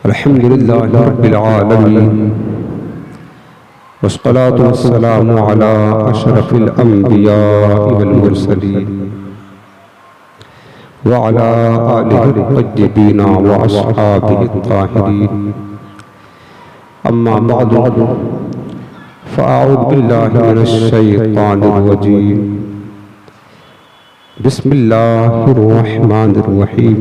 अल्हम्दुलिल्लाहि रब्बिल आलमीन वस्सलातु वस्सलामु अला अशरफिल अंबिया वल मुरसलीन व अला आलिहि तय्यबीन व अस्हाबिहि ताहिरीन। अम्मा बअदु फ़अऊज़ु बिल्लाहि मिनश शैतानिर रजीम। बिस्मिल्लाहिर रहमानिर रहीम।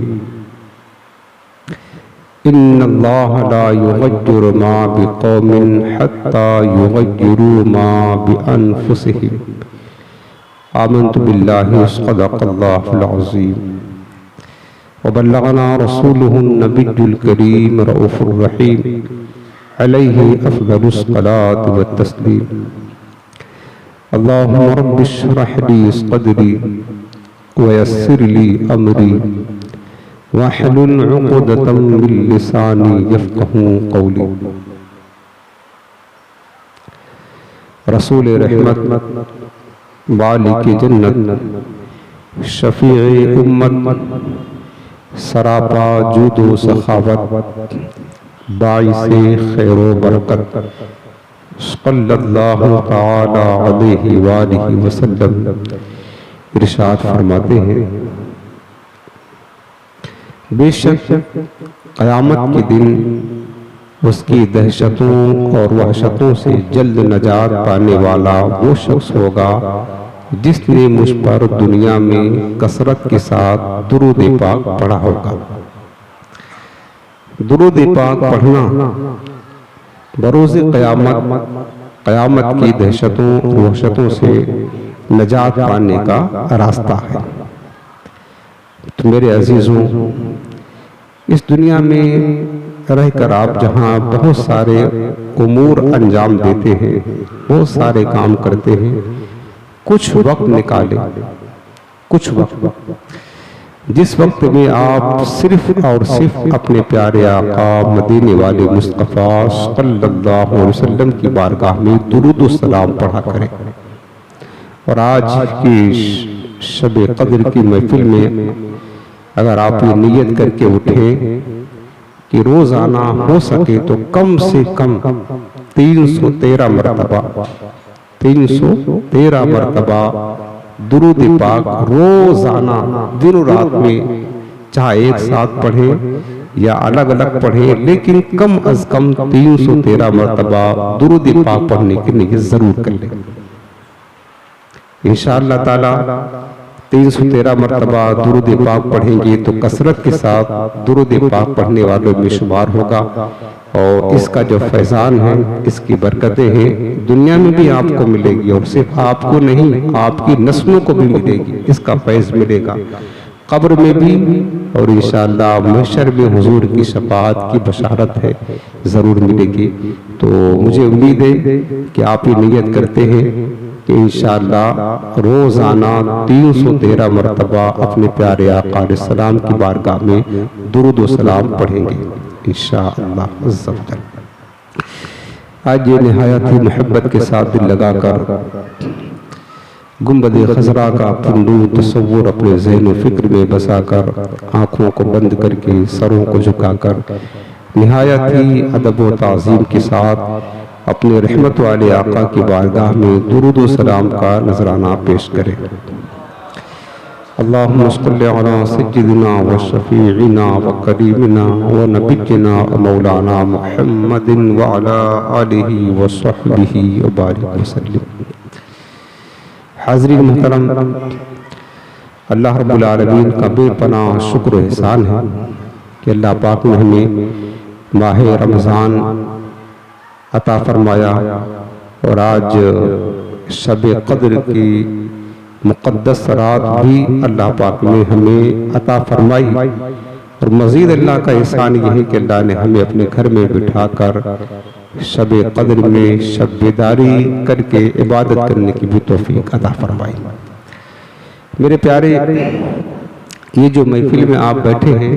इन्नल्लाह ला युग़य्यिरु मा बिक़ौमिन हत्ता युग़य्यिरू मा बिअन्फुसिहिम। आमन्तु बिल्लाहि सदक़ल्लाहुल अज़ीम व बल्लग़ना रसूलुहुन नबियुल करीम रऊफ़ुर रहीम अलैहि अफ़ज़लुस सलाति व तस्लीम। अल्लाहुम्मा रब्बि इश्रह ली सदरी व यस्सिर ली अमरी वहलुल उक़दतम मिन लिसानी यफ़क़हू क़ौली। रसूल रहमत वालिक जन्नत शफ़ीए उम्मत सरापा जूद व सखावत बाइसे खैर व बरकत सल्लल्लाहु तआला अलैहि वालिहि वसल्लम इरशाद फरमाते हैं, बेशक क़यामत के दिन उसकी दहशतों और वहशतों से जल्द नजात पाने वाला वो शख्स होगा जिसने मुझ पर दुनिया में कसरत के साथ दुरूद पाक पढ़ा होगा। दुरूद पाक पढ़ना बरोज़े क़यामत की दहशतों और वहशतों से नजात पाने का रास्ता है। तो मेरे अजीज़ों, इस दुनिया में रहकर आप जहाँ बहुत सारे उमूर अंजाम देते हैं, बहुत सारे काम करते हैं, कुछ वक्त निकालें, कुछ वक्त जिस वक्त में आप सिर्फ और सिर्फ अपने प्यारे आका मदीने वाले मुस्तफ़ा सल्लल्लाहु अलैहि वसल्लम की बारगाह में दुरूद व सलाम पढ़ा करें। और आज की शब क़द्र की महफिल में अगर आप ये नियत करके उठें कि रोज़ाना हो सके तो कम से कम 313 मरतबा दुरूद पाक रोज़ाना दिन रात में, चाहे एक साथ पढ़ें या अलग अलग पढ़ें, लेकिन कम अज कम 313 मरतबा दुरूद पाक पढ़ने की नियत जरूर कर लें। इंशाअल्लाह ताला 313 मरतबा दुरूद पाक पढ़ेंगे तो कसरत के साथ दुरूद पाक पढ़ने वालों में शुमार होगा। और इसका जो फैज़ान है, इसकी बरकतें हैं, दुनिया में भी आपको मिलेगी और सिर्फ आपको नहीं, आपकी नस्लों को भी मिलेगी, इसका फैज़ मिलेगा कब्र में भी और इंशाअल्लाह महशर में हुजूर की शफाअत की बशारत है, ज़रूर मिलेगी। तो मुझे उम्मीद है कि आप ये नियत करते हैं कि इंशाअल्लाह रोज़ाना 313 मरतबा अपने प्यारे आका अलैहिस्सलाम की बारगाह में दुरूद व सलाम पढ़ेंगे इंशाअल्लाह अज़्ज़ा व जल। आज ये निहायत ही मोहब्बत के साथ दिल लगाकर गुंबद खज़रा का पुरनूर तस्वुर अपने ज़हन व फिक्र में बसाकर, आँखों को बंद करके, सरों को झुकाकर, निहायत ही अदब व ताज़ीम के साथ अपने रहमत वाले आका की बारगाह में दुरूद व सलाम का नजराना पेश करें। अल्लाहुम्मा सल्लि अला सय्यिदिना व शफीइना व करीमिना व नबिय्यिना व मौलाना मुहम्मदिन व अला आलिहि व सहबिहि व बारिक वसल्लम। हाज़रीन मुहतरम, अल्लाह रब्बुल आलमीन का बेपनाह शुक्र व एहसान है कि अल्लाह पाक ने हमें माह रमज़ान अता फरमाया और आज शब क़द्र की मुक़द्दस रात भी अल्लाह पाक ने हमें अता फरमाई। और मज़ीद अल्लाह का एहसान यह है कि अल्लाह ने हमें अपने घर में बिठाकर शब क़द्र में शब बेदारी करके इबादत करने की भी तौफीक अता फरमाई। मेरे प्यारे, ये जो महफिल में आप बैठे हैं,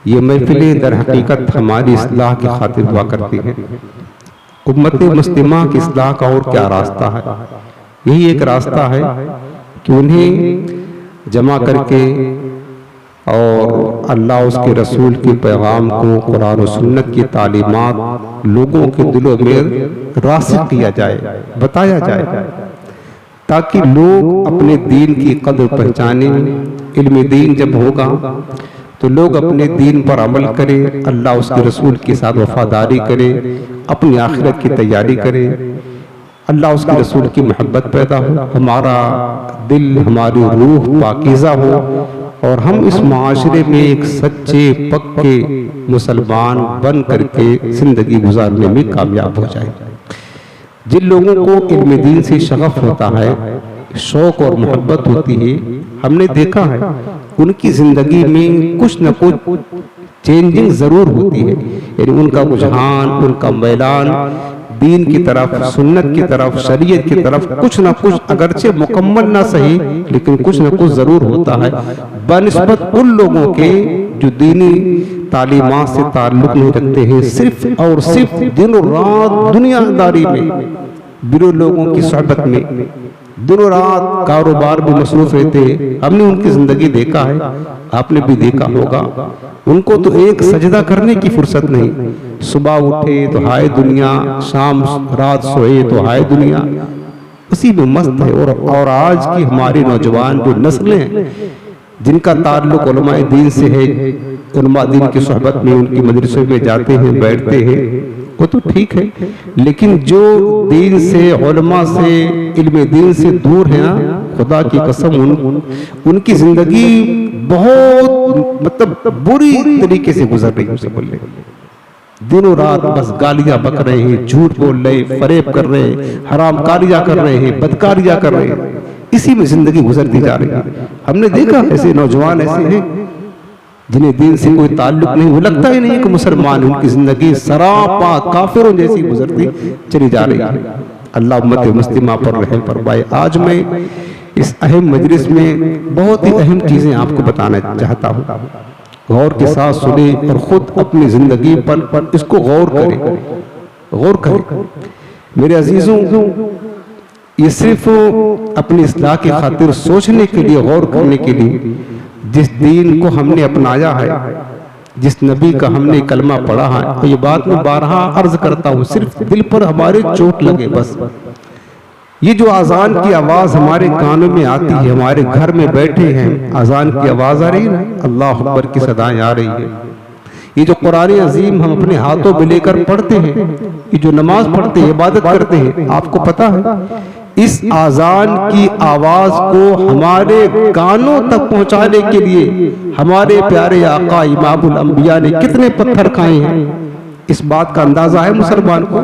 ये महफिलें दर हकीकत हमारी इस्लाह की खातिर हुआ करती हैं। उम्मत मुस्लिमा की इस्लाह का और क्या रास्ता है? यही एक रास्ता है कि उन्हें जमा करके और अल्लाह उसके रसूल के पैगाम को, कुरान और सुन्नत की तालीमात लोगों के दिलों में रासिख किया जाए, बताया जाए, ताकि लोग अपने दीन की कदर पहचाने। इल्म दीन जब होगा तो लोग अपने दीन पर अमल करें, अल्लाह उसके रसूल के साथ वफादारी करें, अपनी आखिरत की तैयारी करें, अल्लाह उसके रसूल की मोहब्बत पैदा हो, हमारा दिल, हमारी रूह पाकीज़ा हो और हम इस माशरे में एक सच्चे पक्के मुसलमान बन करके ज़िंदगी गुजारने में कामयाब हो जाए। जिन लोगों को इल्म दीन से शगफ होता है, शौक़ और मोहब्बत होती है, हमने देखा है उनकी ज़िंदगी में कुछ न कुछ चेंजिंग ज़रूर होती है। यानी उनका रुझान, उनका मैदान दीन की तरफ, सुन्नत की तरफ, शरीयत की तरफ कुछ ना कुछ, अगरचे मुकम्मल ना सही लेकिन कुछ ना कुछ ज़रूर होता है, बनिस्बत उन लोगों के जो दीनी तालीमात से ताल्लुक़ नहीं रखते हैं, सिर्फ और सिर्फ दिन और रात दुनियादारी में, बिरो लोगों की सोहबत में दिनों रात कारोबार में मसरूफ रहते हैं। हमने उनकी ज़िंदगी देखा है, आपने भी देखा होगा। उनको तो एक सजदा करने की फुर्सत नहीं, सुबह उठे तो हाय दुनिया, शाम रात सोए तो हाय दुनिया, उसी में मस्त है। और आज की हमारी नौजवान जो नस्लें हैं जिनका ताल्लुक उलमाए दीन से है, उलमाए दीन की सोहबत में, उनकी मदरसों में जाते हैं, बैठते हैं, वो तो ठीक है, लेकिन जो दीन से, उलमा से, इल्म दीन से दूर है ना, खुदा की कसम उनकी जिंदगी बहुत मतलब बुरी तरीके से गुजर रही है। बोले दिनों रात बस गालियां बक रहे हैं, झूठ बोल रहे हैं, फरेब कर रहे हैं, हराम कारियां कर रहे हैं, बदकारियां कर रहे हैं, इसी में जिंदगी गुजरती जा रही है। हमने देखा ऐसे नौजवान ऐसे हैं जिन्हें दीन से कोई ताल्लुक नहीं, वो लगता ही नहीं कि मुसलमान, उनकी जिंदगी सरापा काफिरों जैसी गुजरती चली जा रही है। अल्लाह उम्मत मुस्लिमा पर रहम फरमाए। आज मैं इस अहम मजलिस में बहुत ही अहम चीजें आपको बताना चाहता हूँ, गौर के साथ सुने और खुद अपनी जिंदगी पर इसको गौर करें, गौर करें। मेरे अजीजों, ये सिर्फ अपनी इस्लाह की खातिर सोचने के लिए, गौर करने के लिए, जिस दीन को हमने अपनाया है, जिस नबी का हमने कलमा पढ़ा है, तो ये बात मैं बारहा अर्ज करता हूँ, सिर्फ दिल पर हमारे चोट लगे बस। ये जो अजान की आवाज़ हमारे कानों में आती है, हमारे घर में बैठे हैं, अजान की आवाज़ आ रही है, अल्लाह अकबर की सदाएं आ रही है, ये जो कुरान अजीम हम अपने हाथों में लेकर पढ़ते हैं, ये जो नमाज पढ़ते हैं, इबादत करते हैं, आपको पता है इस आजान की आवाज को हमारे कानों तक पहुंचाने के लिए हमारे प्यारे आका इमामुल अंबिया ने कितने पत्थर खाए हैं, इस बात का अंदाजा है मुसलमान को।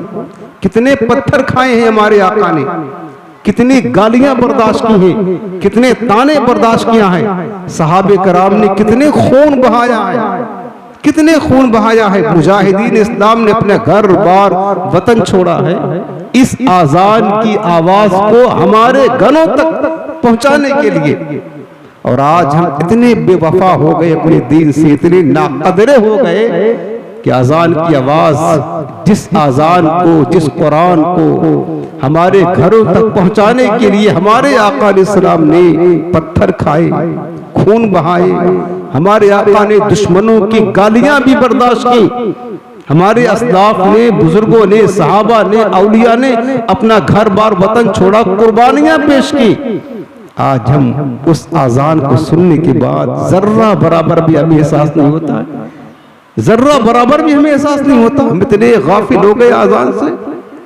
कितने पत्थर खाए हैं हमारे आका ने, कितनी गालियां बर्दाश्त की हैं, कितने ताने बर्दाश्त किया है, सहाबे कराम ने कितने खून बहाया है, कितने खून बहाया है, मुजाहिदीन इस्लाम ने अपने घर बार वतन छोड़ा है इस आजान की आवाज को हमारे गनों तक पहुंचाने के लिए। और आज हम इतने बेवफा हो गए अपने दीन से, इतने नाकदरे हो गए कि आजान की आवाज, जिस आजान को, जिस कुरान को हमारे घरों तक पहुंचाने के लिए हमारे आका अलैहिस्सलाम ने पत्थर खाए, खून बहाए, हमारे आका ने दुश्मनों की गालियां भी बर्दाश्त की, हमारे अस्लाफ ने, बुजुर्गों ने, सहाबा ने, औलिया ने अपना घर बार वतन छोड़ा, कुर्बानियां पेश की। आज हम उस आजान को सुनने के बाद जर्रा बराबर भी हमें एहसास नहीं होता है, जर्रा बराबर भी हमें एहसास नहीं होता। हम इतने गाफिल हो गए आजान से,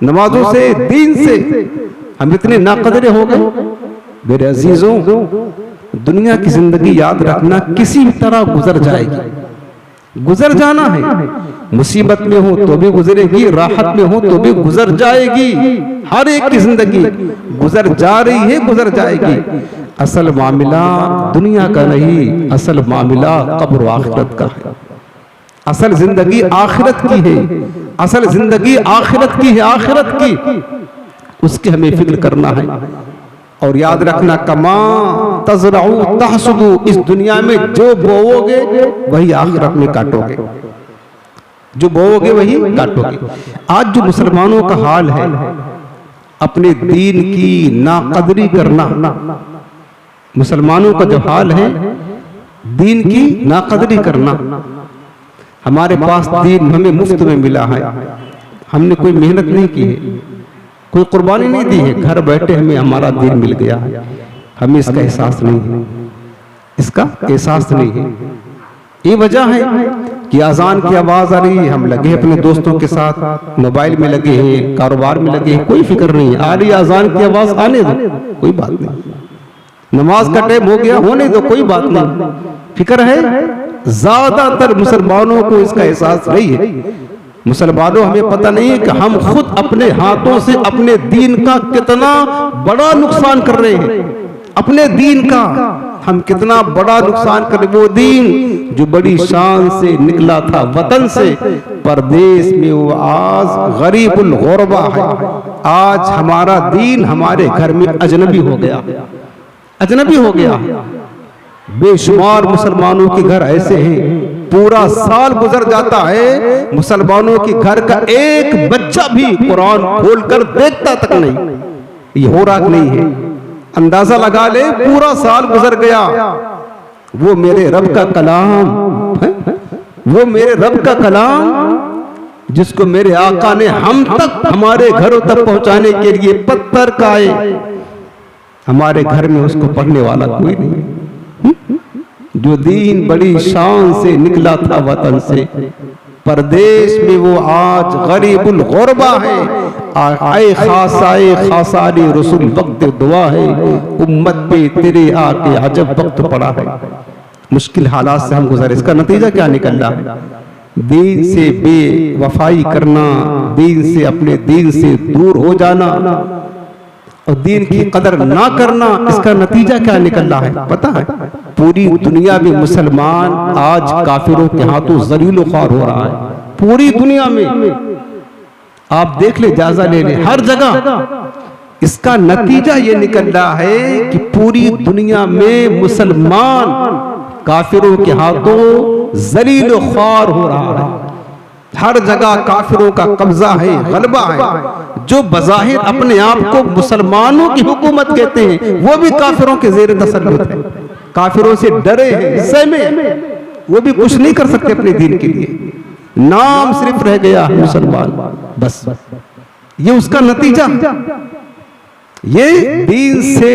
नमाजों से, दीन से, हम इतने नाकदरे हो गए। मेरे अजीजों, दुनिया की जिंदगी याद रखना किसी भी तरह गुजर जाएगी, गुजर जाना है, मुसीबत में हो तो भी गुजरेगी, राहत में हो तो भी गुजर जाएगी। हर एक की जिंदगी गुजर जा रही है, गुजर जाएगी। असल मामला दुनिया का नहीं, असल मामला कब्र व आखिरत का है। असल जिंदगी आखिरत की है, असल जिंदगी आखिरत की है, आखिरत की, उसकी हमें फिक्र करना है। और याद रखना, कमा तज़रऊ तहसदू, इस दुनिया में जो बोओगे वही आखिरत में काटोगे, जो बोओगे वही काटोगे। आज जो मुसलमानों का हाल है, अपने दीन की नाकदरी करना, मुसलमानों का जो हाल है, दीन की नाकदरी करना। हमारे पास दीन हमें मुफ्त में मिला है, हमने कोई मेहनत नहीं की है, कोई कुर्बानी नहीं दी है, घर बैठे हमें हमारा दीन मिल गया है। हमें इसका एहसास नहीं है, इसका एहसास नहीं है। ये वजह है कि अजान की आवाज आ रही है, हम लगे अपने दोस्तों के साथ, मोबाइल में लगे हैं, कारोबार में लगे हैं, कोई फिक्र नहीं है। आ रही अजान की आवाज, आने दो, कोई बात नहीं। नमाज का टाइम हो गया, होने दो, कोई बात नहीं। फिक्र है, ज्यादातर मुसलमानों को इसका एहसास नहीं है। मुसलमानों, हमें पता नहीं है कि हम खुद अपने हाथों से अपने दीन का कितना बड़ा नुकसान कर रहे हैं। अपने दीन का हम कितना बड़ा नुकसान कर रहे। वो दीन जो बड़ी शान से निकला था वतन से, परदेश में वो आज गरीबुल गुरबा है। आज हमारा दीन हमारे घर में अजनबी हो गया, अजनबी हो गया। बेशुमार मुसलमानों के घर ऐसे हैं, पूरा साल गुजर जाता है, मुसलमानों के घर का एक बच्चा भी कुरान खोलकर देखता तक नहीं। ये हो रहा नहीं है, अंदाजा लगा ले, पूरा साल गुजर गया। वो मेरे रब का कलाम है, वो मेरे रब का कलाम जिसको मेरे आका ने हम तक, हमारे घरों तक पहुंचाने के लिए पत्थर काए, हमारे घर में उसको पढ़ने वाला कोई नहीं। जो दीन बड़ी शान से निकला था वतन से, परदेश में वो आज गरीबुल गुरबा है। आए खासाए खासारी रसूल वक्त दुआ है, उम्मत पे तेरे आके अजब वक्त पड़ा है। मुश्किल हालात से हम गुजरे, इसका नतीजा क्या निकल रहा है? दीन से बेवफाई करना, दीन से, अपने दीन से दूर हो जाना और दीन की कदर ना करना। इसका नतीजा क्या निकल रहा है पता है? पूरी दुनिया में मुसलमान आज काफिरों के हाथों जलील ख्वार हो रहा है। पूरी दुनिया में आप देख ले, जायजा ले ले, हर जगह इसका नतीजा ये निकल रहा है कि पूरी दुनिया में मुसलमान काफिरों के हाथों जलील ख्वार हो रहा है। हर जगह काफिरों का कब्जा है, गलबा है। जो बज़ाहिर अपने आप को मुसलमानों की हुकूमत कहते हैं, वो भी काफिरों के ज़ेर तसल्लुत है, काफिरों से डरे हैं, सहमे, वो भी कुछ नहीं कर सकते अपने दीन के लिए। नाम सिर्फ रह गया मुसलमान, बस। ये उसका नतीजा, ये दीन से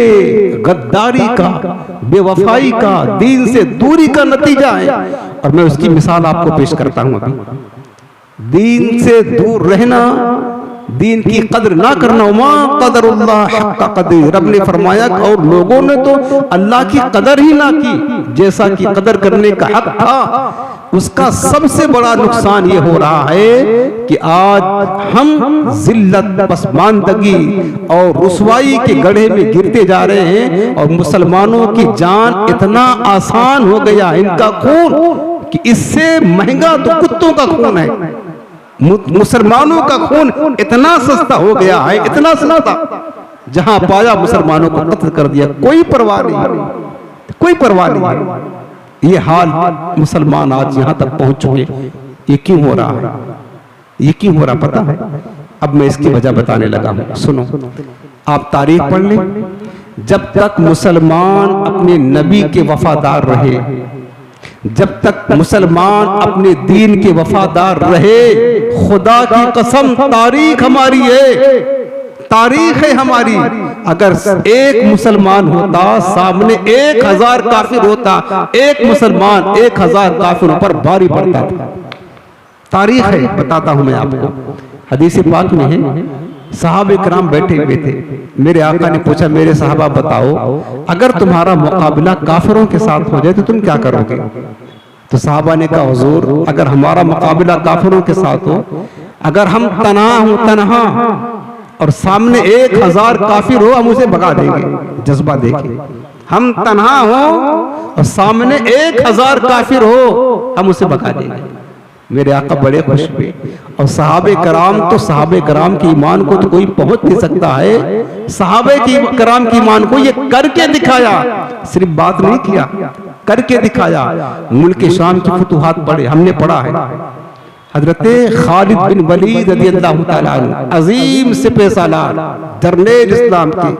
गद्दारी का, बेवफाई का, दीन से दूरी का नतीजा है। और मैं उसकी मिसाल आपको पेश करता हूं। अभी दीन से दूर रहना, दीन की कदर ना करना, मा कदरुल्लाह हक्का कदर, रब ने फरमाया। और लोगों ने तो अल्लाह की कदर ही ना की, जैसा कि कदर करने का हक था। उसका सबसे बड़ा नुकसान ये हो रहा है कि आज हम जिल्लत, पसमानदगी और रुसवाई के गड्ढे में गिरते जा रहे हैं। और मुसलमानों की जान इतना आसान हो गया, इनका खून, कि इससे महंगा तो कुत्तों का खून है। मुसलमानों का खून इतना सस्ता हो गया है, इतना सस्ता, जहां पाया मुसलमानों को कत्ल कर दिया, कोई परवाह नहीं, कोई परवाह नहीं। ये हाल मुसलमान आज यहां तक पहुंच चुके। ये क्यों हो रहा है? ये क्यों हो रहा पता है? अब मैं इसकी वजह बताने लगा हूं, सुनो। आप तारीख पढ़ लें, जब तक मुसलमान अपने नबी के वफादार रहे, जब तक मुसलमान अपने दीन के वफादार रहे, खुदा की कसम तारीख हमारी है, तारीख है हमारी। अगर एक मुसलमान होता, सामने 1000 काफिर होता, एक मुसलमान 1000 काफिरों पर भारी पड़ता था। तारीख है, बताता हूं मैं आपको। हदीस पाक में है, सहाबे किराम बैठे हुए थे। मेरे आका ने पूछा, मेरे साहबा बताओ, अगर तुम्हारा मुकाबला काफिरों के साथ हो जाए तो तुम क्या करोगे? तो साहबा ने कहा, हुजूर, अगर हमारा मुकाबला काफिरों के साथ हो, अगर हम तन्हा और सामने 1000 काफिर हो, हम उसे भगा देंगे। जज्बा देखिए, हम तन्हा हो और सामने 1000 काफिर हो, हम उसे भगा देंगे। मेरे आका बड़े खुश हुए। और सहाबे कराम, तो सहाबे कराम के ईमान को तो कोई पहुंच नहीं सकता है। सहाबे की कराम के ईमान को ये करके दिखाया, सिर्फ बात नहीं किया, करके दिखाया। मुल्क शाम की फुतूहात पढ़े, हमने पढ़ा है। हजरत खालिद बिन वलीद रज़ियल्लाहु ताला अन्हु, अजीम सिपह सालार, जर्नैल इस्लाम के,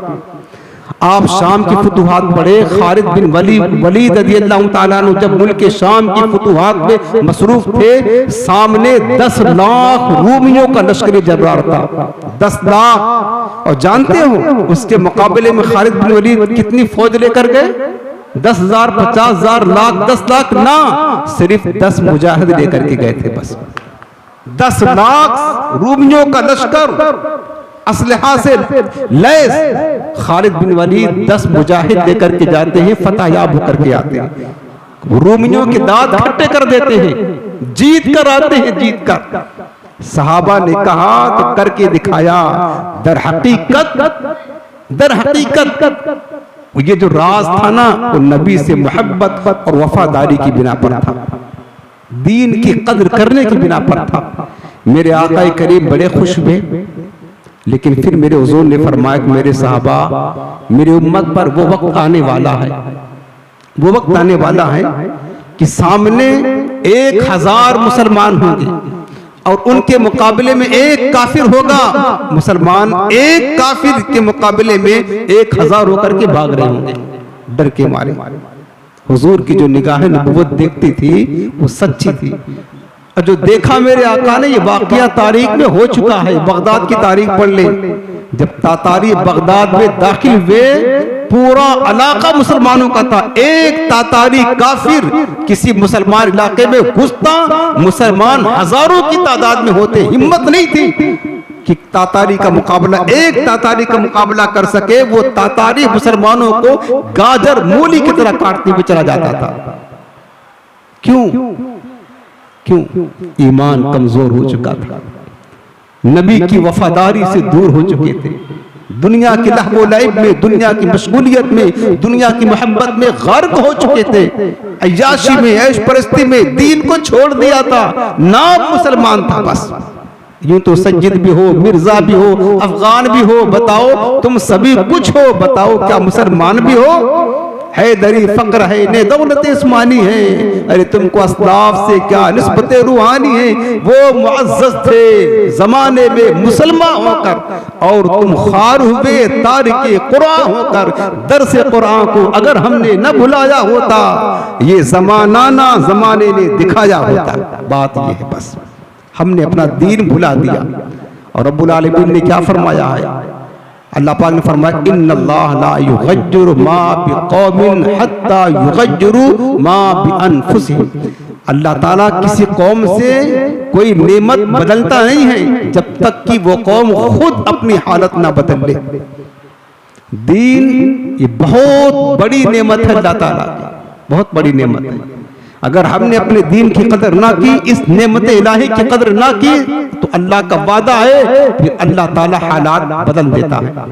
आप शाम की फुतुहात पढ़े, खालिद बिन वलीद रज़ियल्लाहु ताला अन्हु जब मुल्क शाम की फुतुहात में मसरूफ थे, सामने 10 लाख रूमियों का लश्कर जर्रार था, 10 लाख। और जानते हो उसके मुकाबले में खालिद बिन वलीद कितनी फौज लेकर गए? 10,000, 50,000, लाख, 10 लाख ना, सिर्फ 10 मुजाहिद लेकर के गए थे बस। 10 लाख रूमियों का लश्कर असलहा से लैस, खालिद बिन वलीद 10 मुजाहिद लेकर के जाते हैं, फतह याब होकर के आते हैं, रूमियों के दांत खट्टे कर देते हैं, जीत कर आते हैं, जीत कर। सहाबा ने कहा तो करके दिखाया, दर हकीकत ये जो राज था ना, वो नबी से मोहब्बत और वफादारी की बिना पर था, दीन की कदर करने की बिना पर था। मेरे आका करीम बड़े खुश हुए, लेकिन फिर मेरे हुजूर ने फरमाया कि मेरे सहाबा, मेरी उम्मत पर वो वक्त आने वाला है, वो वक्त आने वाला है कि सामने 1000 मुसलमान होंगे और उनके मुकाबले में एक काफिर होगा। मुसलमान एक काफिर के मुकाबले में 1000 होकर के भाग रहे होंगे डर के मारे। हुजूर की जो निगाहें नबुव्वत देखती थी वो सच्ची थी, और जो देखा मेरे आका ने, ये वाकया तारीख में हो चुका है। बगदाद की तारीख पढ़ ले, जब तातारी बगदाद में दाखिल हुए, पूरा इलाका मुसलमानों का था, एक तातारी काफिर किसी मुसलमान इलाके में घुसता, मुसलमान हजारों की तादाद में होते, हिम्मत नहीं थी कि तातारी का मुकाबला, एक तातारी का मुकाबला कर सके। वो तातारी मुसलमानों को गाजर मूली की तरह काटते हुए चला जाता था। क्यों? ईमान कमजोर हो चुका था, नबी की वफादारी से दूर हो चुके थे, दुनिया की लहवो लैब में, दुनिया की मशगूलियत में, दुनिया की मोहब्बत में गर्क हो चुके थे, अय्याशी में, ऐश परस्ती में दीन को छोड़ दिया था। नाम मुसलमान था बस। यूं तो सज्जिद भी हो, मिर्जा भी हो, अफगान भी हो, बताओ तुम सभी कुछ हो, बताओ क्या मुसलमान भी हो? हैदरी फक्र है ने दौलत इस्मानी है, अरे तुमको अस्लाफ से क्या निस्बत रूहानी है। वो मुअज़्ज़ज़ थे जमाने में मुसलमान होकर, और तुम खार हुए तारिके कुरान होकर। दरसे कुरान को अगर हमने न भुलाया होता, ये जमाना ना जमाने ने दिखाया होता। बात ये है बस, हमने अपना दीन भुला दिया। और रब्बुल आलमीन ने क्या फरमाया है? अल्लाह पाक ने फरमाया, इन्नल्लाह ला युग़य्यिरु मा बिक़ौमिन हत्ता युग़य्यिरु मा बिअनफुसिहिम। अल्लाह ताला किसी कौम से कोई नेमत बदलता नहीं है जब तक कि वो कौम खुद अपनी हालत ना बदल ले। दीन ये बहुत बड़ी नेमत है, अल्लाह ताला की बहुत बड़ी नेमत है। अगर हमने अपने दीन की कदर ना की, इस नेमत इलाही की कदर ना की, तो अल्लाह का वादा है फिर अल्लाह ताला हालात बदल देता है।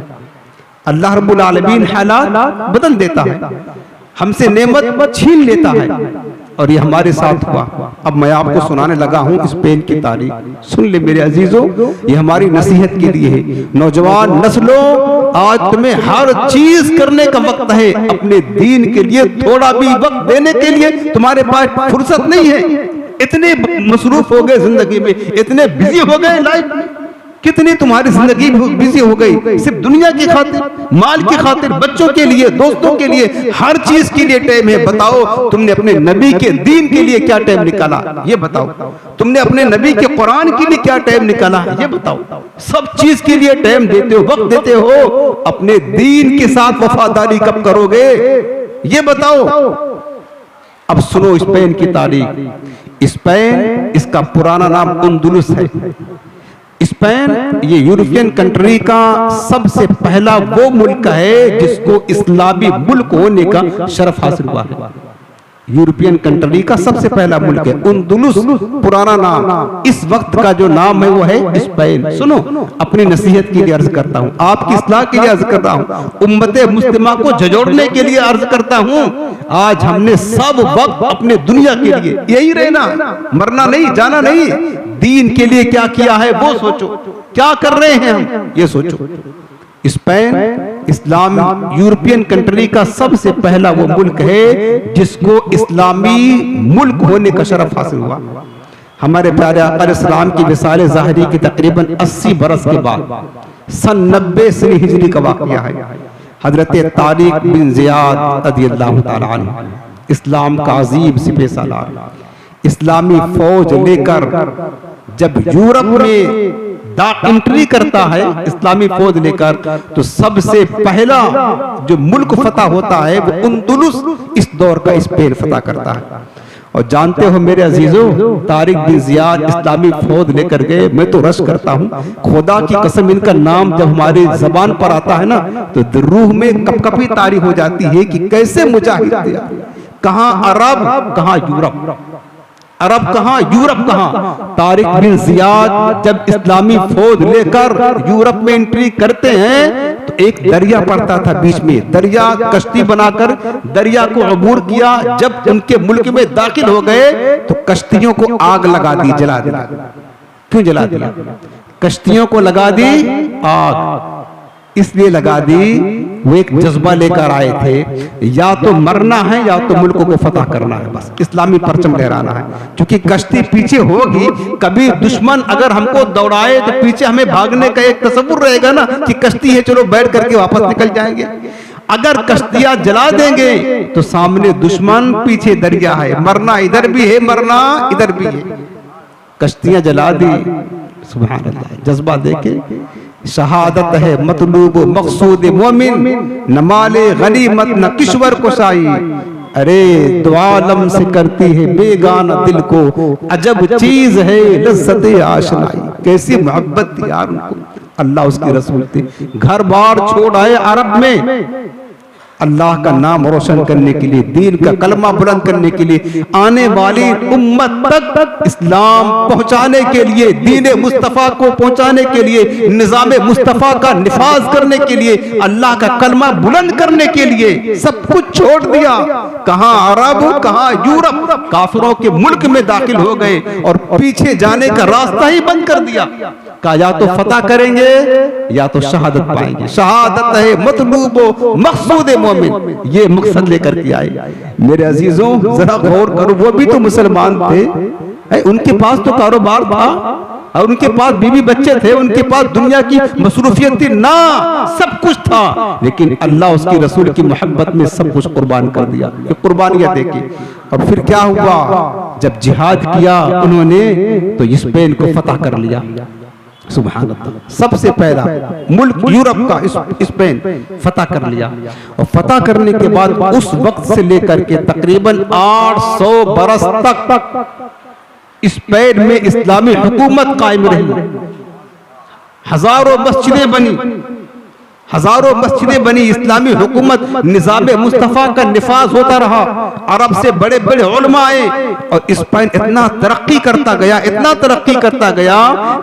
अल्लाह रब्बुल आलमीन हालात बदल देता है, हमसे नेमत छीन लेता है, और ये हमारे साथ हुआ। अब मैं आपको सुनाने लगा हूँ स्पेन की तारीख, सुन ले मेरे अजीजों, ये हमारी नसीहत के लिए है। नौजवान नस्लों, आज तुम्हें हर चीज करने का वक्त है, अपने दीन के लिए थोड़ा भी वक्त देने के लिए तुम्हारे पास फुर्सत नहीं है। इतने मसरूफ हो गए जिंदगी में, इतने बिजी हो गए लाइफ में, कितनी तुम्हारी जिंदगी बिजी हो गई सिर्फ दुनिया की खातिर, माल की खातिर, बच्चों के लिए, दोस्तों के लिए, हर चीज के लिए टाइम है। बताओ तुमने अपने नबी के दीन के लिए क्या टाइम निकाला? ये बताओ। तुमने अपने नबी के कुरान के लिए क्या टाइम निकाला? ये बताओ। सब चीज के लिए टाइम देते हो, वक्त देते हो, अपने दीन के साथ वफादारी कब करोगे? ये बताओ। अब सुनो स्पेन की तारीख। स्पेन, इसका पुराना नाम अंदलुस है। स्पेन ये यूरोपियन कंट्री का सबसे पहला वो मुल्क है जिसको इस्लामी मुल्क होने का शरफ हासिल हुआ है। यूरोपियन कंट्री का सबसे पहला मुल्क है अंदलुस, पुराना नाम। इस वक्त का जो नाम है वो है स्पेन। सुनो, अपनी नसीहत के लिए अर्ज करता हूँ, आपकी इस्लाह के लिए अर्ज करता हूँ, उम्मते मुस्लिमा को झजोड़ने के लिए अर्ज करता हूँ। आज हमने सब वक्त अपने दुनिया के लिए यही रहना, मरना नहीं, जाना नहीं। दीन के लिए क्या किया है वो सोचो, क्या कर रहे हैं हम ये सोचो। स्पेन इस्लाम यूरोपियन कंट्री का सबसे पहला वो मुल्क है जिसको इस्लामी मुल्क होने का शरफ हासिल हुआ। हमारे प्यारे आका अलैहिस्सलाम की विसाल ज़ाहिरी की तकरीबन 80 बरस के बाद सन 90 से हिजरी का वाक़या है। हजरत तारिक बिन ज़ियाद रज़ियल्लाहु ताला अन्हु, इस्लाम का अजीम सिपह सालार, इस्लामी फौज लेकर जब यूरोप में एंट्री करता है इस्लामी फौज लेकर, तो सबसे पहला जो मुल्क फतह होता है वो अंदलुस, इस दौर का स्पेन फतह करता है। और जानते हो मेरे अजीजों, तारिक बिन ज़ियाद इस्लामी फौज लेकर गए। मैं तो रश करता हूँ, खुदा की कसम, इनका नाम जब हमारी जबान पर आता है ना तो रूह में कपकपी तारी हो जाती है कि कैसे मुजाहिद थे। कहाँ अरब, कहाँ यूरोप, अरब कहाँ, यूरोप कहाँ। तारिक बिन ज़ियाद जब इस्लामी फौज लेकर यूरोप में एंट्री करते हैं तो एक दरिया पड़ता था बीच में, दरिया कश्ती बनाकर दरिया को अबूर किया। जब उनके मुल्क में दाखिल हो गए तो कश्तियों को आग लगा दी, जला दिया। क्यों जला दिया? कश्तियों को लगा दी आग, इसलिए लगा दी वो एक जज्बा लेकर आए थे, या तो मरना है या तो मुल्कों को फतह करना है, बस इस्लामी परचम लहराना है। क्योंकि कश्ती पीछे होगी, कभी दुश्मन अगर हमको दौड़ाए तो पीछे हमें भागने का एक तसव्वुर रहेगा ना कि कश्ती है, चलो बैठ करके वापस निकल जाएंगे। अगर कश्तियां जला देंगे तो सामने दुश्मन, पीछे दरिया है, मरना इधर भी है, मरना इधर भी है। कश्तियां जला दी, सुभान अल्लाह, जज्बा देके शहादत है मतलूब मकसूद मोमिन, न माले गनीमत न किश्वर कुशाई। अरे दुआ आलम से करती है बेगाना दिल को, अजब चीज है लज्जत आशनाई। कैसी मोहब्बत थी यार उनको, अल्लाह उसके रसूल थे। घर बार छोड़ आए अरब में अल्लाह का नाम रोशन करने के लिए, दीन का कलमा बुलंद करने के लिए, आने वाली उम्मत तक इस्लाम पहुंचाने के लिए, दीन मुस्तफ़ा को पहुंचाने के लिए, निज़ाम मुस्तफ़ा का निफाज करने के लिए, अल्लाह का कलमा बुलंद करने के लिए सब कुछ छोड़ दिया। कहां अरब, कहां यूरोप, काफिरों के मुल्क में दाखिल हो गए और पीछे जाने का रास्ता ही बंद कर दिया। कहा या तो फतह करेंगे या तो शहादत पाएंगे। शहादत है मतलूब मकसूद मोमिन, ये मकसद लेकर के आए। मेरे अजीजों जरा गौर करो, वो भी तो मुसलमान थे, उनके पास तो कारोबार था और उनके पास बीवी बच्चे थे, उनके पास दुनिया की मसरूफियत थी ना, सब कुछ था, लेकिन अल्लाह उसकी रसूल की मोहब्बत में सब कुछ कुर्बान कर दिया। ये कुर्बानियां देखी। और फिर क्या हुआ, जब जिहाद किया उन्होंने तो स्पेन को फतह कर लिया। सुभान अल्लाह, सबसे पहला मुल्क यूरोप का स्पेन फतह कर लिया। और फतह करने के बाद उस वक्त से लेकर के तकरीबन 800 बरस तक स्पेन में इस्लामी हुकूमत कायम रही। हजारों मस्जिदें बनी, हजारों मस्जिदें बनी, इस्लामी हुकूमत निज़ाम मुस्तफ़ा का निफाज होता रहा। अरब से बड़े बड़े उलमा आए और स्पेन इतना तरक्की करता गया, इतना तरक्की करता गया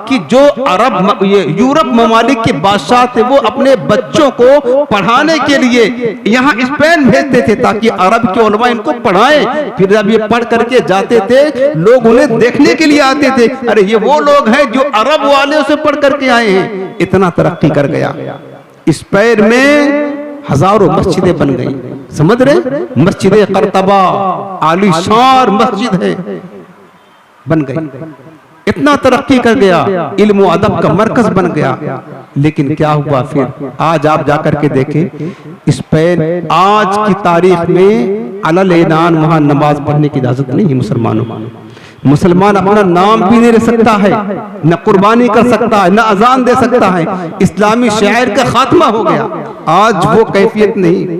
कि जो अरब यूरोप ममालिक के बादशाह थे वो अपने बच्चों को पढ़ाने के लिए यहाँ स्पेन भेजते थे ताकि अरब के उलमा इनको पढ़ाएं। फिर जब ये पढ़ करके जाते थे लोग उन्हें देखने के लिए आते थे, अरे ये वो लोग हैं जो अरब वाले से पढ़ करके आए हैं। इतना तरक्की कर गया। स्पेन में हजारों मस्जिदें बन गई, समझ रहे, मस्जिद करतबा आलीशान मस्जिद है, बन गई। इतना तरक्की कर गया, इल्म व अदब का मरकज बन गया। लेकिन क्या हुआ फिर, आज आप जाकर के देखें स्पेन आज की तारीख में अलल ऐनान वहां नमाज पढ़ने की इजाजत नहीं है मुसलमानों को। मुसलमान अपना नाम भी नहीं ले सकता है, न कुर्बानी कर सकता है, न अजान दे सकता है। इस्लामी शायर का खात्मा हो गया। आज वो कैफियत नहीं।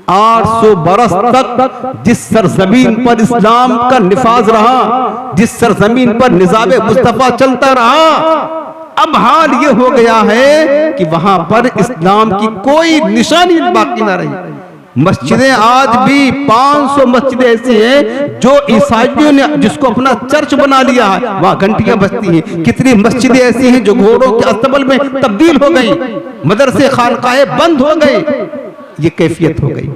800 बरस तक जिस सरजमीन पर इस्लाम का निफाज रहा, जिस सरजमीन पर निज़ाम मुस्तफ़ा चलता रहा, अब हाल ये हो गया है कि वहां पर इस्लाम की कोई निशानी बाकी ना रही। मस्जिदें आज भी 500 मस्जिदें ऐसी हैं जो ईसाइयों ने जिसको अपना चर्च बना लिया है, वहां घंटियां बजती हैं। कितनी मस्जिदें ऐसी हैं जो घोड़ों के अस्तबल में तब्दील हो गई, मदरसे खानकाहें बंद हो गए। ये कैफियत हो गई।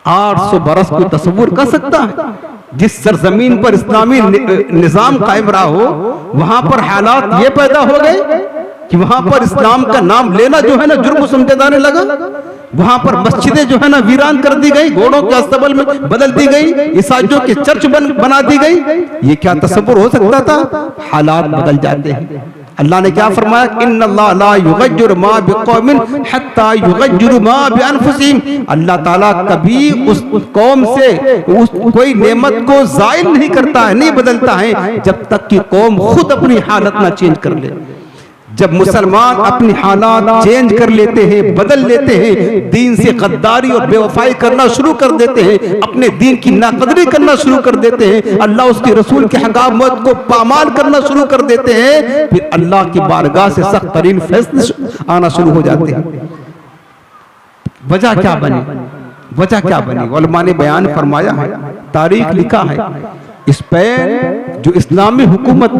800 बरस को तस्वुर कर सकता है, जिस सरजमीन पर इस्लामी निजाम कायम रहा हो वहां पर हालात ये पैदा हो गए कि वहां पर इस्लाम का नाम लेना जो है ना जुर्म समझा जाने लगा। वहां पर मस्जिदें जो है ना वीरान कर दी गई, घोड़ों के अस्तबल में बदल दी गई, ईसाइयों के चर्च बना दी गई। ये क्या तस्वुर हो सकता था? हालात बदल जाते हैं। अल्लाह ने क्या फरमाया, इन्नल्लाह ला युगय्यिरु मा बिक़ौमिन हत्ता युगय्यिरु मा बिअनफुसिहिम। अल्लाह ताला कभी उस कौम से कोई नेमत को ज़ाइल नहीं करता है, नहीं बदलता है, जब तक कि कौम खुद अपनी हालत ना चेंज कर ले। जब मुसलमान अपनी हालात चेंज कर लेते हैं, बदल लेते हैं, दीन से गद्दारी और बेवफाई करना शुरू कर देते हैं, अपने दीन की नाकदरी करना शुरू कर देते हैं, अल्लाह उसके रसूल के हकामत को पामाल करना शुरू कर देते हैं, फिर अल्लाह की बारगाह से सख्त तरीन फैसले आना शुरू हो जाते हैं। वजह क्या बनी? वजह क्या बनी? उलमा ने बयान फरमाया है, तारीख लिखा है, स्पेन जो इस्लामी हुकूमत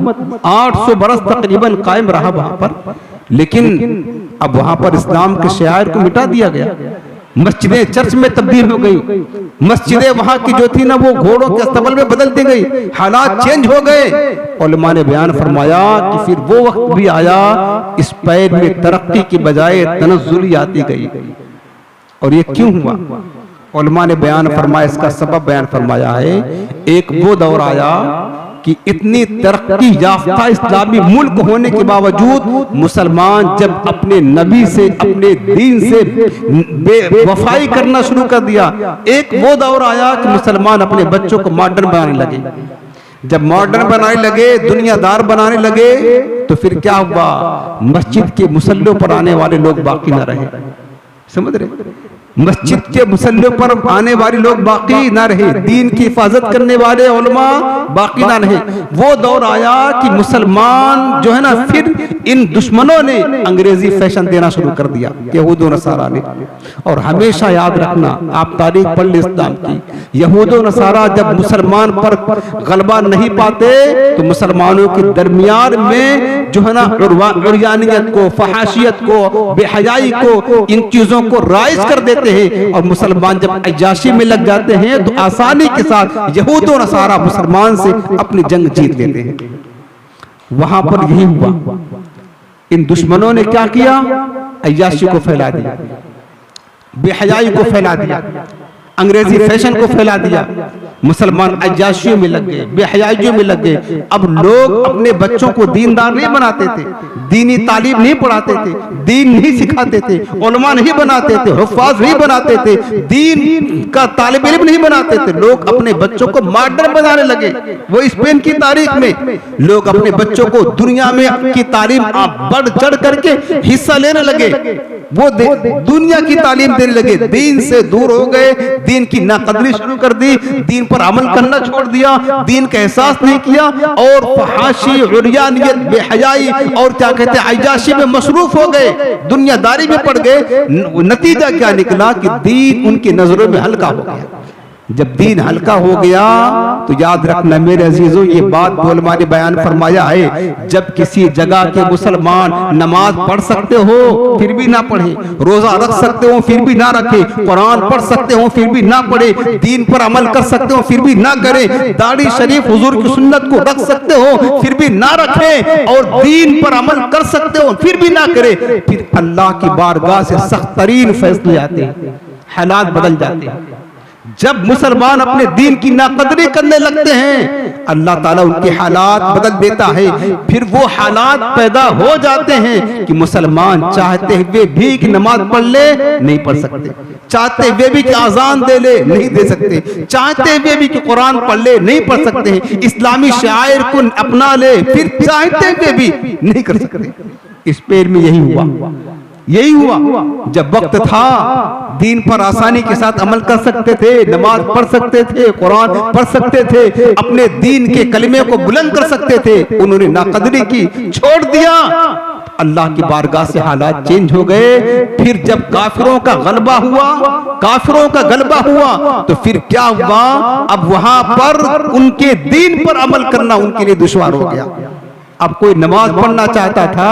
800 बरस तकरीबन कायम रहा वहां पर, लेकिन अब वहां पर इस्लाम के शायर को मिटा दिया गया। मस्जिदें चर्च में तब्दील हो गई, मस्जिदें वहां की जो थी ना वो घोड़ों के अस्तबल में बदल दी गई, हालात चेंज हो गए। उलमा ने बयान फरमाया कि फिर वो वक्त भी आया, स्पेन में तरक्की की बजाय तनज़्ज़ुली आती गई। और ये क्यों हुआ? उलमा ने बयान फरमाया, इसका सबब बयान फरमाया है, एक वो दौर आया कि इतनी तरक्की याफ्ता इस्लामी मुल्क होने के बावजूद मुसलमान जब अपने नबी से, अपने दीन से बेवफाई करना शुरू कर दिया, एक वो दौर आया कि मुसलमान अपने बच्चों को मॉडर्न बनाने लगे। जब मॉडर्न बनाने लगे, दुनियादार बनाने लगे, तो फिर क्या हुआ? मस्जिद के मुसल्लों पर आने वाले लोग बाकी न रहे। समझ रहे? मस्जिद के मुसल्ले पर आने वाले लोग बाकी ना रहे, दीन की हिफाजत करने वाले उलमा बाकी ना रहे। वो दौर आया कि मुसलमान जो है ना, फिर इन दुश्मनों ने अंग्रेजी फैशन देना शुरू कर दिया, यहूद और नसारा ने। और हमेशा याद रखना, आप तारीख पढ़ ले इस्लाम की, यहूद और नसारा जब मुसलमान पर गलबा नहीं पाते तो मुसलमानों के दरमियान में जो है ना उर्यानियत को, फहाशियत को, बेहयाई को, इन चीजों को राइज कर देते हैं। और मुसलमान जब अय्याशी में लग जाते हैं तो आसानी के साथ यहूद और नसारा मुसलमान से अपनी जंग जीत लेते हैं। वहां पर यही हुआ, इन दुश्मनों ने क्या किया? अय्याशी को फैला दिया, बेहयाई को फैला दिया, अंग्रेजी फैशन को फैला दिया। मुसलमान अय्याशियों में लग गए, बेहयाइयों में लग गए। अब लोग अपने बच्चों को दीनदार नहीं बनाते थे, दीनी तालीम नहीं पढ़ाते थे, दीन नहीं सिखाते थे, उलमा नहीं बनाते थे, हुफ़ाज़ नहीं बनाते थे, दीन का तालिब इल्म नहीं बनाते थे। लोग अपने बच्चों को मॉडर्न बनाने लगे। वो स्पेन की तारीख में लोग अपने बच्चों को दुनिया में की तालीम बढ़ चढ़ करके हिस्सा लेने लगे, वो दुनिया की तालीम देने लगे, दीन से दूर हो गए, दीन की नाकदरी शुरू कर दी, दीन पर अमल करना छोड़ दिया, दीन का एहसास नहीं किया, और फहाशी, उर्यानियत, बेहयाई और क्या कहते हैं अय्याशी में मसरूफ हो गए, दुनियादारी में पड़ गए। नतीजा क्या निकला कि दीन उनकी नजरों में हल्का हो गया। जब दीन हल्का हो गया तो याद रखना मेरे अजीजों, ये बात उलमा ने बयान फरमाया है, जब किसी जगह के मुसलमान नमाज पढ़ सकते हो फिर भी ना पढ़े, रोजा रख सकते हो फिर भी ना रखे, कुरान पढ़ सकते हो फिर भी ना पढ़े, दीन पर अमल कर सकते हो फिर भी ना करे, दाढ़ी शरीफ हुजूर की सुन्नत को रख सकते हो फिर भी ना रखे, और दीन पर अमल कर सकते हो फिर भी ना करे, फिर अल्लाह की बारगाह से सख्त तरीन फैसले आते हैं, हालात बदल जाते हैं। जब मुसलमान अपने दीन की नाकदरी करने लगते हैं, अल्लाह ताला उनके हालात बदल देता है। फिर वो हालात पैदा हो जाते हैं कि मुसलमान चाहते हुए भी कि नमाज पढ़ ले, नहीं पढ़ सकते, चाहते हुए भी कि आजान दे ले, नहीं दे सकते, चाहते हुए भी कि कुरान पढ़ ले, नहीं पढ़ सकते हैं, इस्लामी शायर को अपना ले, फिर चाहते हुए भी नहीं कर सकते। स्पेन में यही हुआ, यही हुआ। जब वक्त था दीन पर आसानी के साथ अमल कर सकते थे, नमाज पढ़ सकते थे, कुरान पढ़ सकते थे, अपने दीन के कलिमे को बुलंद कर सकते थे, उन्होंने नाकदरी की, छोड़ दिया। अल्लाह की बारगाह से हालात चेंज हो गए। फिर जब काफिरों का गलबा हुआ, काफिरों का गलबा हुआ, तो फिर क्या हुआ? अब वहां पर उनके दीन पर अमल करना उनके लिए दुश्वार हो गया। अब कोई नमाज पढ़ना चाहता था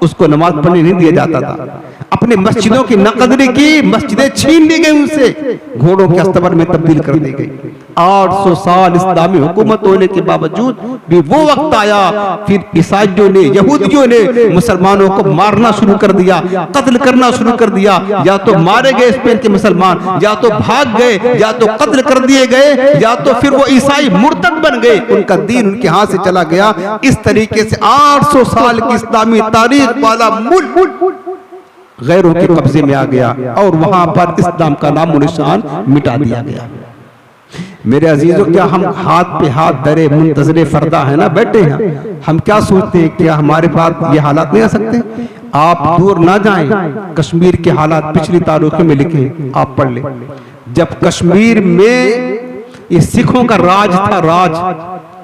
उसको नमाज पढ़ने नहीं दिया जाता था। अपने मस्जिदों की नकदरी की, मस्जिदें छीन ली गई उनसे, घोड़ों के अस्तबल में तब्दील कर दी गई। 800 साल इस्लामी हुकूमत होने के बावजूद भी वो वक्त आया, फिर ईसाइयों ने, यहूदियों ने मुसलमानों को मारना शुरू कर दिया, कत्ल करना शुरू कर दिया। या तो मारे गए स्पेन के मुसलमान, या तो भाग गए, या तो कत्ल कर दिए गए, या तो फिर वो ईसाई मुर्तद बन गए, उनका दीन उनके हाथ से चला गया। इस तरीके से 800 साल की इस्लामी तारीख वाला मुल्क गैरों के कब्जे में आ गया और वहां पर इस्लाम का नामो निशान मिटा दिया गया। मेरे अजीजों, क्या हम हाथ पे हाथ धरे मुंतजरे फरदा है ना बैठे हैं, हम क्या सोचते हैं क्या हमारे पास ये हालात नहीं आ सकते? आप दूर ना जाएं, कश्मीर के हालात पिछली तारीखों में लिखे, आप पढ़ ले। जब कश्मीर में ये सिखों का राज था, राज,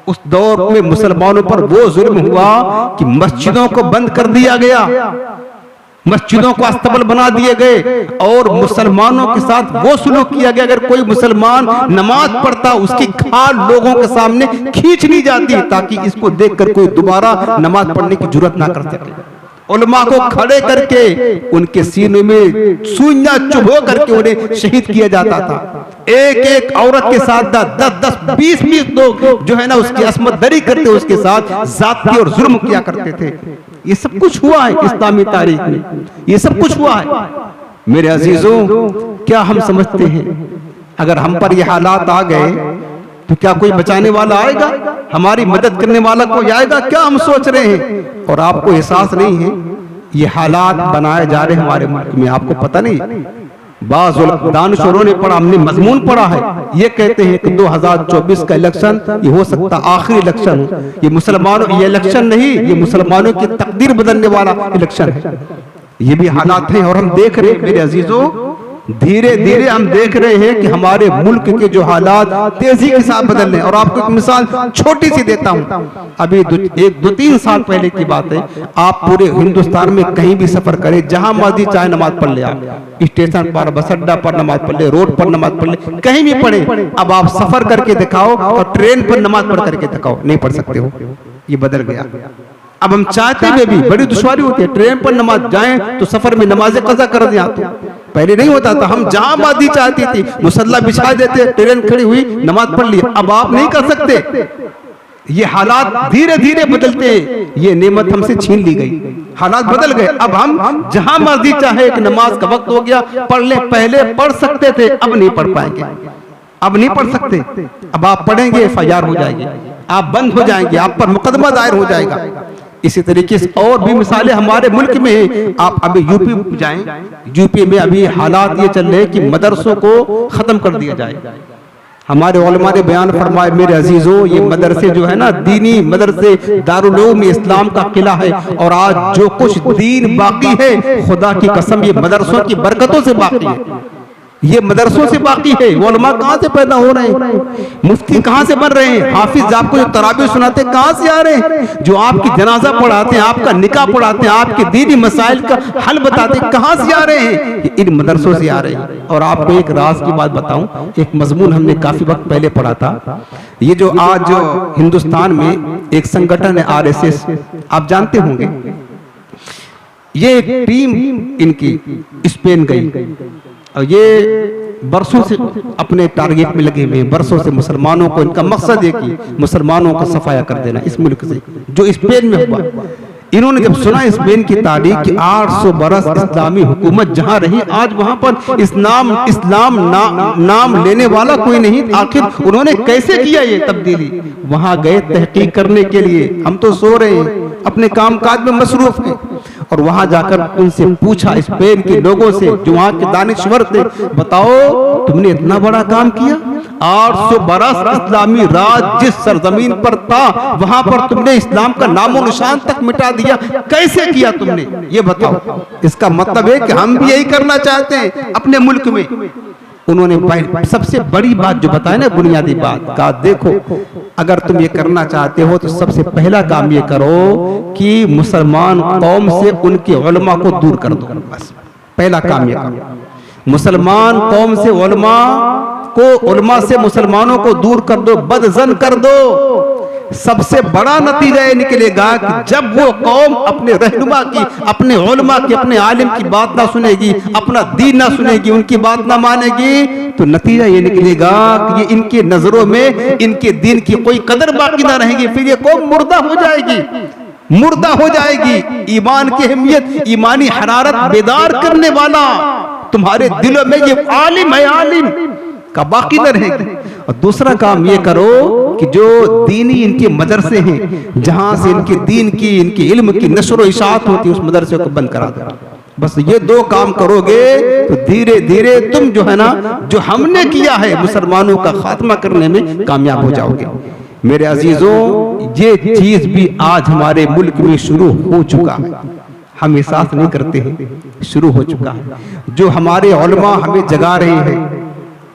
उस दौर में मुसलमानों पर वो जुल्म हुआ कि मस्जिदों को बंद कर दिया गया, मस्जिदों को अस्तबल बना दिए गए और मुसलमानों के साथ वो सुलूक किया गया। अगर कोई मुसलमान नमाज पढ़ता, उसकी खाल लोगों के सामने खींच ली जाती ताकि इसको देखकर कोई दोबारा नमाज पढ़ने की जुर्रत ना कर सके। उलमा को खड़े करके उनके सीने में सुइयां चुभो करके उन्हें शहीद किया जाता था। एक एक औरत के साथ 10-10, 20-20 लोग जो है ना उसकी अस्मत दरी करते, उसके साथ जाती और जुर्म किया करते थे। ये सब कुछ हुआ है इस्लामी तारीख में, ये सब कुछ हुआ है। मेरे अजीजों, क्या हम समझते हैं अगर हम पर ये हालात आ गए तो क्या कोई बचाने वाला आएगा, हमारी मदद करने वाला कोई आएगा? क्या हम सोच रहे हैं? और आपको एहसास नहीं है ये हालात बनाए जा रहे हमारे मुल्क में, आपको पता नहीं? बाज़ दानिशोरों ने पढ़ा, हमने मजमून पढ़ा है, ये कहते हैं कि 2024 का इलेक्शन ये हो सकता आखिरी इलेक्शन हो। ये मुसलमानों, ये इलेक्शन नहीं, ये मुसलमानों की तकदीर बदलने वाला इलेक्शन है। ये भी हालात हैं और हम देख रहे हैं मेरे अजीजों, धीरे धीरे हम देख रहे हैं कि हमारे मुल्क के जो हालात तेजी के साथ बदल रहे हैं। और आपको एक मिसाल छोटी सी देता हूं, अभी 2-3 साल पहले की बात है। आप पूरे हिंदुस्तान में कहीं भी सफर करें, जहां मर्जी चाहे नमाज पढ़ ले, आप स्टेशन पर, बस अड्डा पर नमाज पढ़ ले, रोड पर नमाज पढ़ ले, कहीं भी पढ़े। अब आप सफर करके दिखाओ और ट्रेन पर नमाज पढ़ करके दिखाओ, नहीं पढ़ सकते हो। ये बदल गया। अब हम चाहते हुए भी बड़ी दुश्वारी होती है, ट्रेन पर नमाज जाएं तो सफर में नमाजें कज़ा कर दिया। तो पहले नहीं होता था, हम जहां मर्जी चाहती थी मुसल्ला बिछा देते, ट्रेन खड़ी हुई, नमाज पढ़ ली। अब आप नहीं कर सकते। ये हालात धीरे धीरे बदलते, ये नेमत हमसे छीन ली गई, हालात बदल गए। अब हम जहां मर्जी चाहे कि नमाज का वक्त हो गया पढ़ ले, पहले पढ़ सकते थे, अब नहीं पढ़ पाएंगे, अब नहीं पढ़ सकते। अब आप पढ़ेंगे FIR हो जाएगी, आप बंद हो जाएंगे, आप पर मुकदमा दायर हो जाएगा। इसी तरीके से और भी मिसालें हमारे मुल्क में हैं। आप अभी यूपी जाएं, यूपी में अभी हालात ये चल रहे हैं कि मदरसों को खत्म कर दिया जाए। हमारे उलमा ने बयान फरमाए, मेरे अजीजों, ये मदरसे जो है ना, दीनी मदरसे, दारुल उलूम इस्लाम का किला है। और आज जो कुछ दीन बाकी है, खुदा की कसम ये मदरसों की बरकतों से बाकी है, ये मदरसों से बाकी है। उलमा कहाँ से पैदा हो रहे हैं, मुफ्ती कहाँ से बन रहे हैं, हाफिज आपको जो तराबी सुनाते कहाँ से आ रहे हैं, जो आपकी जनाजा पढ़ाते हैं, आपका निकाह पढ़ाते हैं, आपके दीनी मसाइल का हल बताते हैं, कहाँ से आ रहे हैं? इन मदरसों से आ रहे हैं। और आपको एक राज की बात बताऊं, एक मजमून हमने काफी वक्त पहले पढ़ा था। ये जो आज हिंदुस्तान में एक संगठन है RSS, आप जानते होंगे, ये एक टीम इनकी स्पेन गई और ये बरसों से अपने टारगेट में लगे हुए हैं। बरसों से मुसलमानों को, इनका मकसद है कि मुसलमानों का सफाया कर देना इस मुल्क से, जो स्पेन में हुआ। इन्होंने जब सुना स्पेन की तारीख कि 800 बरस इस्लामी हुकूमत जहां रही, आज वहां पर इस्लाम नाम लेने वाला कोई नहीं, आखिर उन्होंने कैसे किया ये तब्दीली? वहां गए तहकीक करने के लिए। हम तो सो रहे हैं, अपने कामकाज में मसरूफ हैं, और वहां जाकर उनसे पूछा, स्पेन के लोगों से जो वहां के दानिश्वर थे, बताओ तुमने इतना बड़ा काम किया, 800 बरस इस्लामी राज जिस सरजमीन पर था वहां पर तुमने इस्लाम का नामो निशान तक मिटा दिया, कैसे किया तुमने? ये बताओ। इसका मतलब है कि हम भी यही करना चाहते हैं अपने मुल्क में। उन्होंने सबसे बड़ी बात जो बताया ना, बुनियादी बात का, देखो अगर तुम ये करना चाहते हो तो सबसे पहला काम ये करो कि मुसलमान कौम से उनके उलमा को दूर कर दो। बस पहला काम ये करो, मुसलमान कौम से उलमा से मुसलमानों को दूर कर दो, बदजन कर दो। सबसे बड़ा नतीजा ये निकलेगा कि जब वो कौम अपने रहनुमा की, अपने उलमा की, अपने आलिम की बात ना सुनेगी, अपना दीन ना सुनेगी, उनकी बात ना मानेगी, तो नतीजा ये निकलेगा कि ये इनके नजरों में इनके दीन की कोई कदर बाकी ना रहेगी। फिर ये कौम मुर्दा हो जाएगी, मुर्दा हो जाएगी। ईमान की अहमियत, ईमानी हरारत बेदार करने वाला तुम्हारे दिलों में ये आलिम है, आलिम का बाकी न रहेगी। और दूसरा काम ये करो कि जो दीनी इनके मदरसे हैं, जहां से इनके दीन की, इनके इल्म की नशर व इशाअत होती है, उस मदरसे को बंद करा दो। बस ये दो काम करोगे तो धीरे धीरे तुम जो है ना, जो हमने किया है मुसलमानों का खात्मा करने में कामयाब हो जाओगे। मेरे अजीजों, ये चीज भी आज हमारे मुल्क में शुरू हो चुका है, हम एहसास नहीं करते हैं, शुरू हो चुका है। जो हमारे उलमा हमें जगा रहे हैं,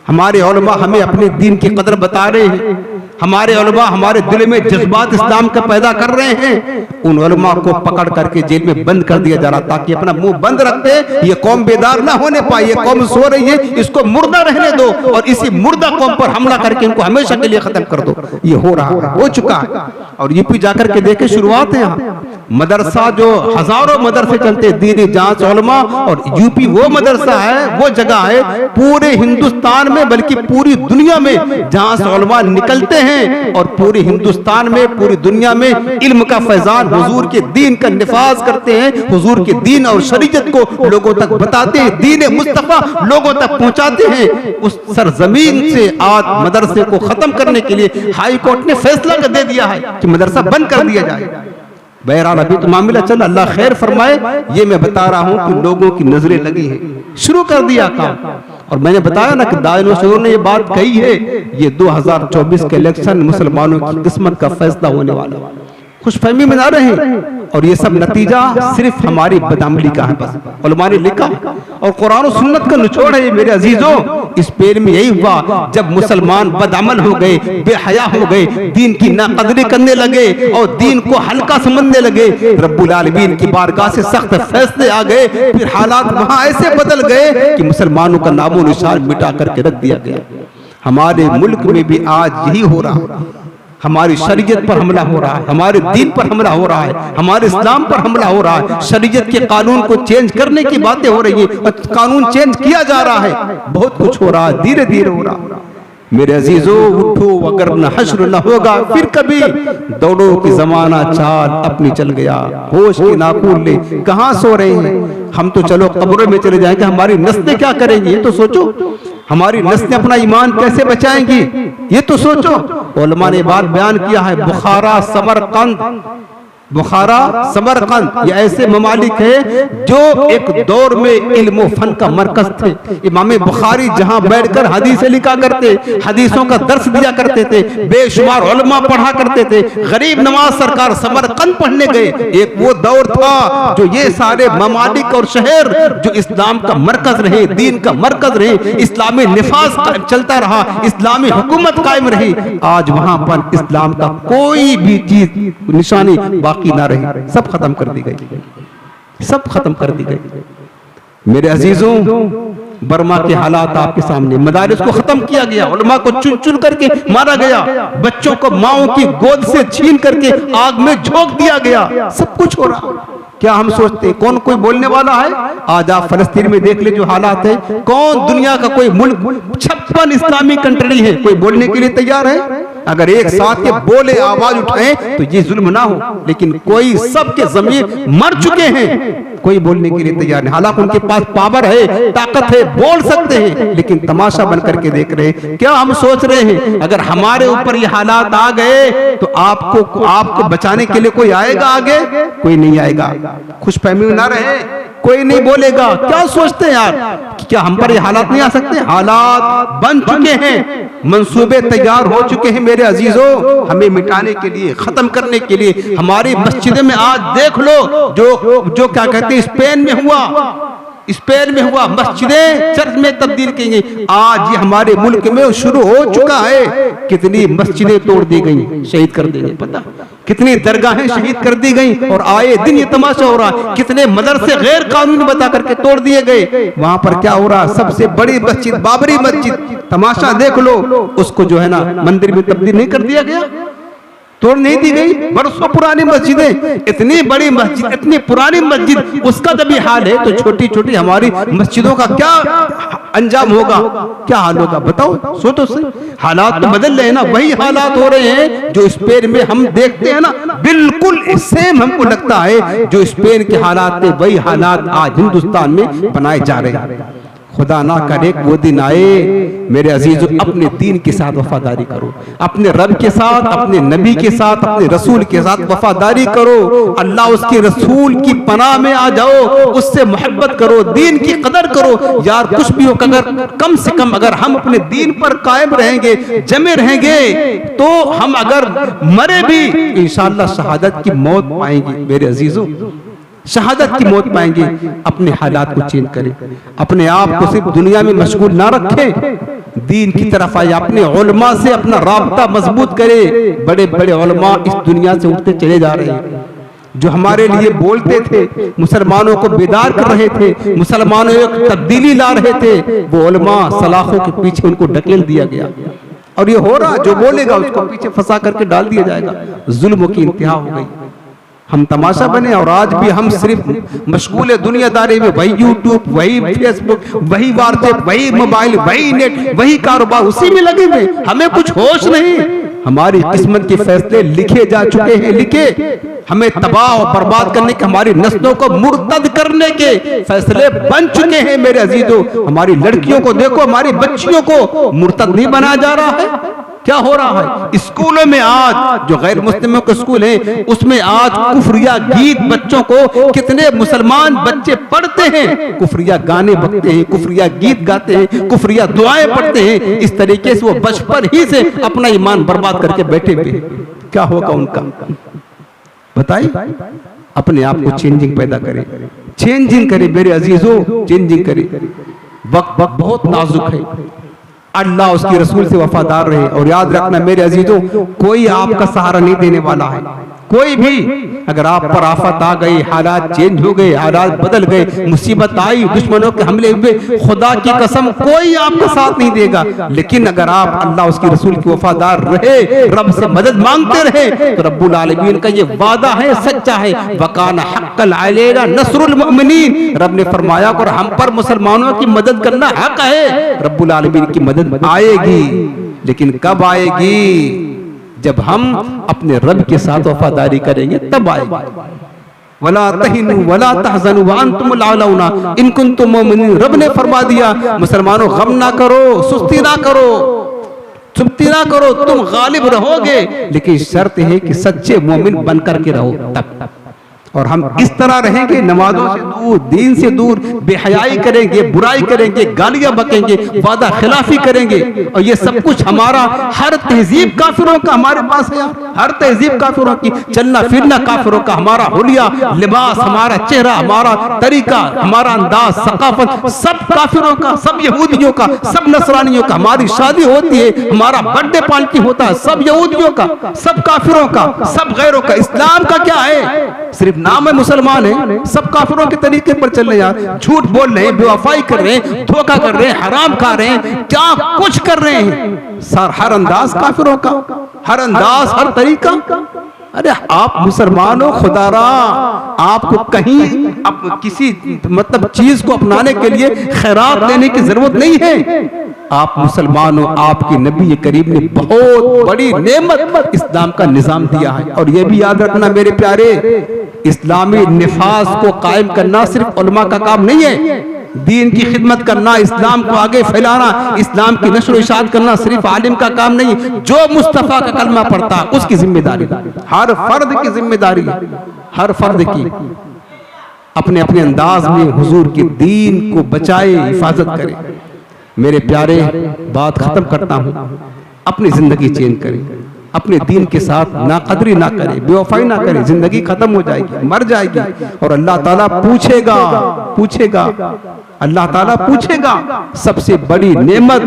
हमारे उलमा हमें अपने दीन की कदर बता रहे हैं, हमारे उलमा हमारे दिल में जज्बात इस्लाम का पैदा कर रहे हैं, उन उलमा को पकड़ करके जेल में बंद कर दिया जा रहा, ताकि अपना मुंह बंद रखते, ये कौम बेदार ना होने पाए, ये कौम सो रही है, इसको मुर्दा रहने दो और इसी मुर्दा कौम पर हमला करके इनको हमेशा के लिए खत्म कर दो। ये हो रहा है, हो चुका है। और यूपी जाकर के देखे, शुरुआत है यहाँ मदरसा, जो हजारों मदरसे चलते दीनी जांच उलमा, और यूपी वो मदरसा है, वो जगह है पूरे हिंदुस्तान में, बल्कि पूरी दुनिया में, जहां से उलमा निकलते हैं और पूरे हिंदुस्तान में, पूरी दुनिया में इल्म का फैजान, हुजूर के दीन का निफाज करते हैं, हुजूर के दीन और शरीयत को लोगों तक बताते हैं, दीन मुस्तफा लोगों तक पहुंचाते हैं। उस सरजमीन से आज मदरसे को खत्म करने के लिए हाई कोर्ट ने फैसला दे दिया है कि मदरसा बंद कर दिया जाए। बहरहाल अभी तो मामला चल, अल्लाह खैर फरमाए। ये मैं बता रहा हूं कि लोगों की नजरें लगी है, शुरू कर दिया काम। और मैंने बताया ना कि दायन शुरू ने ये बात कही है, ये 2024 के इलेक्शन मुसलमानों की किस्मत का फैसला होने वाला। खुशफहमी में ना रहे, और ये सब नतीजा सिर्फ हमारी बदअमली का है, बस उलमा ने लिखा और कुरान और सुन्नत का निचोड़ है। मेरे अजीजों, इस पेड़ में यही हुआ जब मुसलमान बदअमल हो गए, बेहया हो गए, दीन की नाकदरी करने लगे और दीन को हल्का समझने लगे, रब्बुल आलमीन की बारगाह से सख्त फैसले आ गए। फिर हालात वहां ऐसे बदल गए कि मुसलमानों का नामो निशान मिटा करके रख दिया गया। हमारे मुल्क में भी आज यही हो रहा है, हमारी शरीयत पर हमला हो रहा है, हमारे दीन पर हमला हो रहा है, हमारे इस्लाम पर हमला हो रहा है। शरीयत के कानून को चेंज करने की बातें हो रही है, कानून चेंज किया जा रहा है, बहुत कुछ हो रहा है, धीरे धीरे हो रहा है। मेरे अजीजों, उठो, अगर न हश्र न होगा फिर कभी, दौड़ो कि जमाना चाल अपनी चल गया, होश के नाखून ले कहाँ सो रहे हैं। हम तो चलो कब्रों में चले जाएंगे, हमारी नस्लें क्या करेंगी ये तो सोचो, हमारी नस्लें अपना ईमान कैसे बचाएंगी ये तो सोचो। उलमा ने बात बयान किया है, बुखारा, समरकंद, बुखारा, समरकंद ये ऐसे ममालिक है जो एक दौर में इल्म फन का मरकज थे। इमाम बुखारी जहां बैठकर हदीसें लिखा करते, हदीसों का दर्स दिया करते थे, बेशुमार उलमा पढ़ा करते थे। गरीब नवाज सरकार समरकंद पढ़ने गए। एक वो दौर था जो ये सारे ममालिक और शहर जो इस्लाम का मरकज रहे, दीन का मरकज रहे, इस्लामी निफाज चलता रहा, इस्लामी हुकूमत कायम रही। आज वहां पर इस्लाम का कोई भी चीज निशानी बाकी ना रही, सब खत्म कर दी गई, सब खत्म कर दी गई। मेरे अजीजों, बर्मा के हालात आपके सामने, मदारिस को खत्म किया गया, उलमा को चुन चुन करके मारा गया, बच्चों को माओ की गोद से छीन करके आग में झोंक दिया गया, सब कुछ हो रहा। क्या हम सोचते कौन कोई बोलने वाला है? आज आप फलस्तीन में देख ले जो हालात है, कौन दुनिया का कोई मुल्क, 56 इस्लामी कंट्री है, कोई बोलने के लिए तैयार है? अगर एक साथ के बोले, आवाज उठाएं तो ये जुल्म ना हो, लेकिन कोई सबके ज़मीर मर चुके हैं, कोई बोलने के लिए तैयार नहीं। हालांकि उनके पास पावर है, ताकत है, बोल सकते हैं, लेकिन तमाशा बन करके देख रहे हैं। क्या हम सोच रहे हैं अगर हमारे ऊपर ये हालात आ गए तो आपको बचाने के लिए कोई आएगा आगे? कोई नहीं आएगा। खुशफहमी में ना रहे, कोई नहीं बोलेगा। क्या सोचते हैं यार कि क्या हम पर ये हालात नहीं आ सकते? हालात बन चुके हैं, मंसूबे तैयार हो चुके हैं। मेरे अजीजों, हमें मिटाने के लिए, खत्म करने के लिए हमारी मस्जिद में आज देख लो जो क्या कहते हैं स्पेन में हुआ, स्पेन में हुआ, मस्जिदें चर्च में तब्दील की गई। आज ये हमारे मुल्क में शुरू हो चुका है। कितनी मस्जिदें तोड़ दी गई, शहीद कर दी गई, पता कितनी दरगाहें शहीद कर दी गई, और आए दिन ये तमाशा हो रहा है। कितने मदरसे गैर कानूनी बता करके तोड़ दिए गए। वहां पर क्या हो रहा है? सबसे बड़ी मस्जिद, बाबरी मस्जिद, तमाशा देख लो, उसको जो है ना मंदिर में तब्दील नहीं कर दिया गया। तोड़ नहीं दी गई। बरसों पुरानी मस्जिदें, इतनी बड़ी मस्जिद, इतनी पुरानी मस्जिद, उसका जब ये हाल है तो छोटी छोटी हमारी मस्जिदों का क्या अंजाम होगा, क्या हाल होगा बताओ। सोचो सही, हालात तो बदल रहे हैं ना, वही हालात हो रहे हैं जो स्पेन में हम देखते हैं ना, बिल्कुल सेम हमको लगता है जो स्पेन के हालात थे, वही हालात आज हिंदुस्तान में बनाए जा रहे हैं। खुदा ना करे वो दिन आए मेरे अजीजों, अपने दीन के साथ वफादारी करो, अपने रब के साथ, अपने नबी के साथ, अपने रसूल के साथ वफादारी करो। अल्लाह उसके रसूल की पनाह में आ जाओ, उससे मोहब्बत करो, दीन की कदर करो। यार कुछ भी हो, अगर कम से कम अगर हम अपने दीन पर कायम रहेंगे, जमे रहेंगे, तो हम अगर मरे भी इंशाअल्लाह शहादत की मौत पाएंगे। मेरे अजीजों, शहादत की मौत पाएंगे। अपने हालात को चेंज करें, अपने आप को सिर्फ दुनिया में मशगूल ना रखें, दीन की तरफ आए, अपने उलमा से अपना राब्ता मजबूत करें। बड़े बड़े उलमा इस दुनिया से उठते चले जा रहे हैं, जो हमारे लिए बोलते थे, मुसलमानों को बेदार कर रहे थे, मुसलमानों में तब्दीली ला रहे थे, वो उलमा सलाखों के पीछे उनको ढकेल दिया गया। और ये हो रहा, जो बोलेगा उसको पीछे फंसा करके डाल दिया जाएगा। जुल्म की इंतहा हो गई, हम तमाशा बने। और आज भी हम सिर्फ मशगूल दुनियादारी में, वही यूट्यूब, वही फेसबुक, वही व्हाट्सएप, वही मोबाइल, वही नेट, वही कारोबार, उसी में लगे हुए, हमें कुछ होश नहीं। हमारी किस्मत के फैसले लिखे जा चुके हैं, लिखे, हमें तबाह और बर्बाद करने के, हमारी नस्लों को मुर्तद करने के फैसले बन चुके हैं। मेरे अजीजों, हमारी लड़कियों को देखो, हमारी बच्चियों को मुर्तद नहीं बनाया जा रहा है। क्या हो रहा है स्कूलों में आज, जो गैर मुस्लिमों के स्कूल हैं, उसमें आज कुफरिया गीत बच्चों को, कितने मुसलमान बच्चे पढ़ते हैं, कुफरिया गाने बकते हैं, कुफरिया गीत गाते हैं, कुफरिया दुआएं पढ़ते हैं। इस तरीके से वो बचपन ही से अपना ईमान बर्बाद करके बैठे हुए। क्या होगा उनका बताइए। अपने आप को चेंजिंग पैदा करें, चेंजिंग करें मेरे अजीजों, चेंजिंग करें। वक्त बहुत नाजुक है, अल्लाह उसके रसूल से वफादार रहे। और याद रखना मेरे अजीजों, कोई आपका सहारा नहीं देने वाला है, कोई भी। अगर आप पर आफत आ गई, हालात चेंज हो गए, हालात बदल गए, मुसीबत आई, दुश्मनों के हमले हुए, खुदा की कसम कोई आपका साथ नहीं देगा। लेकिन अगर आप अल्लाह उसके रसूल के वफादार रहे, रब से मदद मांगते रहे, तो रब्बुल आलमीन का ये वादा है, सच्चा है, वकाना हक्कल अलैना नस्रुल मुमिनीन। रब ने फरमाया और हम पर मुसलमानों की मदद करना हक है। रब्बुल आलमीन की मदद आएगी, लेकिन कब आएगी? जब हम अपने रब के साथ वफादारी करेंगे तब आएगी। वला तहिनु वला तहज़नु व अंतुमुल आलौना इन कुंतुम मुमिनीन। रब ने फरमा दिया, मुसलमानों गम ना करो, सुस्ती ना करो, सुस्ती ना करो, तुम गालिब रहोगे, लेकिन शर्त है कि सच्चे मोमिन बनकर के रहो तब। और हम इस तरह रहेंगे, नमाजों से दूर, दीन से दूर, बेहयाई करेंगे, बुराई करेंगे, गालियां बकेंगे, वादा खिलाफी करेंगे। और ये सब कुछ हमारा, हर तहजीब काफिरों का हमारे पास है, हर तहजीब काफिरों की, चलना फिरना काफिरों का, हमारा हुलिया, लिबास, हमारा चेहरा, हमारा तरीका, हमारा अंदाज, सकाफत, सब काफिरों का, सब यहूदियों का, सब नसरानियों का। हमारी शादी होती है, हमारा बर्थडे पार्टी होता है, सब यहूदियों का, सब काफिरों का, सब गैरों का। इस्लाम का क्या है? सिर्फ नाम है मुसलमान है, सब काफिरों के तरीके पर चल रहे हैं, झूठ बोल रहे हैं, बेवफाई कर रहे हैं, धोखा कर रहे हैं, हराम खा रहे हैं, क्या कुछ कर रहे हैं। सर हर अंदाज काफिरों का, हर अंदाज, हर तरीका। अरे आप मुसलमान हो, खुदारा आपको कहीं अब किसी मतलब चीज को अपनाने के लिए खैरात देने की जरूरत नहीं है। आप मुसलमान हो, आपके नबी करीम ने बहुत बड़ी नेमत इस्लाम का निजाम दिया है। और ये भी याद रखना मेरे प्यारे, इस्लामी निफाज को कायम करना सिर्फ उलमा का काम नहीं है। दीन की खिदमत करना, इस्लाम को आगे फैलाना, इस्लाम की नशर इशाअत करना सिर्फ आलिम का काम नहीं। जो मुस्तफा का कलमा पढ़ता है उसकी जिम्मेदारी, हर फर्द की जिम्मेदारी, हर फर्द की। अपने अपने अंदाज में हुजूर के दीन को बचाए, हिफाजत करे। मेरे प्यारे, बात खत्म करता हूं, अपनी जिंदगी चेंज करें, अपने दीन के साथ नाकदरी ना करें, बेवफाई ना करें, जिंदगी खत्म हो जाएगी, मर जाएगी। और अल्लाह ताला पूछेगा अल्लाह ताला पूछेगा। सबसे बड़ी नेमत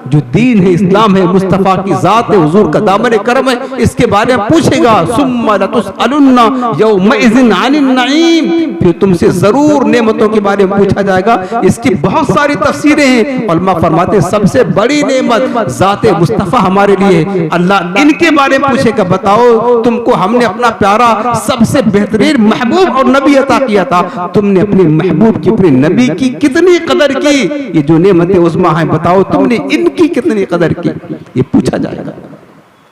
जो दीन है, इस्लाम है, मुस्तफा की जात है, हुजूर का दामन करम है, इसके बारे में पूछेगा। सुम्मा लतुसअलुन्ना यौमइज़िन अनिन नईम, फिर तुमसे जरूर नेमतों के बारे में पूछा जाएगा। इसकी बहुत सारी तफसीरें हैं। उलमा फरमाते हैं सबसे बड़ी नेमत जाते मुस्तफा हमारे लिए, अल्लाह इनके बारे में पूछेगा। बताओ तुमको हमने अपना प्यारा सबसे बेहतरीन महबूब और नबी अता किया था, तुमने अपने महबूब की, अपने नबी की कितनी कदर की? ये जो नेमत उज़्मा है, बताओ तुमने इनकी कितनी कदर की? ये पूछा जाएगा।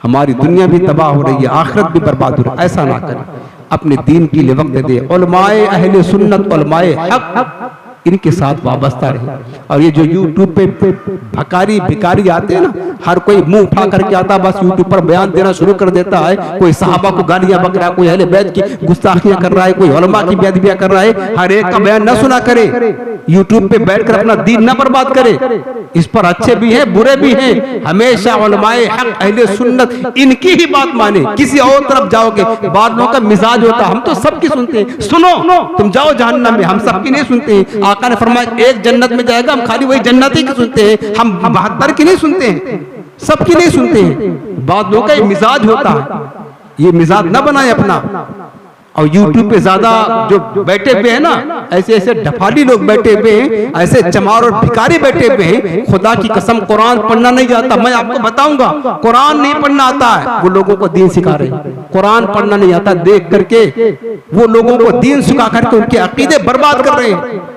हमारी दुनिया भी तबाह हो रही है, आखिरत भी बर्बाद हो रही है। ऐसा ना करें, अपने दीन के लिए वक्त दे। उलमाए अहले सुन्नत, उलमाए हक, इनके साथ वाबस्ता रहे। और ये जो यूट्यूब पे भकारी भिकारी आते हैं ना, हर कोई मुंह उठा करके आता, बस यूट्यूब पर बयान देना शुरू कर देता है। कोई सहाबा को गालियां बक रहा है, कोई अहले बैत की गुस्ताखियां कर रहा है, कोई उलमा की बेअदबियां कर रहा है। हर एक का बयान न सुना करे, यूट्यूब पे बैठकर अपना दीन न बर्बाद करे। इस पर अच्छे भी हैं, बुरे भी हैं। हमेशा उलमाए हक, अहले सुन्नत, इनकी ही बात माने। किसी और तरफ जाओगे, बाद लोगों का मिजाज होता, हम तो सबकी सुनते हैं, सुनो तुम जाओ जहन्नम में, हम सबकी नहीं सुनते हैं। आका ने फरमाया एक जन्नत में जाएगा, हम खाली वही जन्नती की सुनते हैं, हम 72 की नहीं सुनते हैं, सबकी नहीं सुनते हैं। बाद लोगों का मिजाज होता है, ये मिजाज न बनाए अपना। और यूट्यूब पे ज्यादा जो बैठे हुए हैं ना, ऐसे ऐसे ढफाली लोग बैठे हुए हैं, ऐसे चमार और भिखारी बैठे हुए हैं। खुदा की कसम कुरान पढ़ना नहीं आता, मैं आपको बताऊंगा, कुरान नहीं पढ़ना आता है, वो लोगों को दीन सिखा रहे हैं। कुरान पढ़ना नहीं आता, देख करके वो लोगों को दीन सिखा करके उनके अकीदे बर्बाद कर रहे हैं।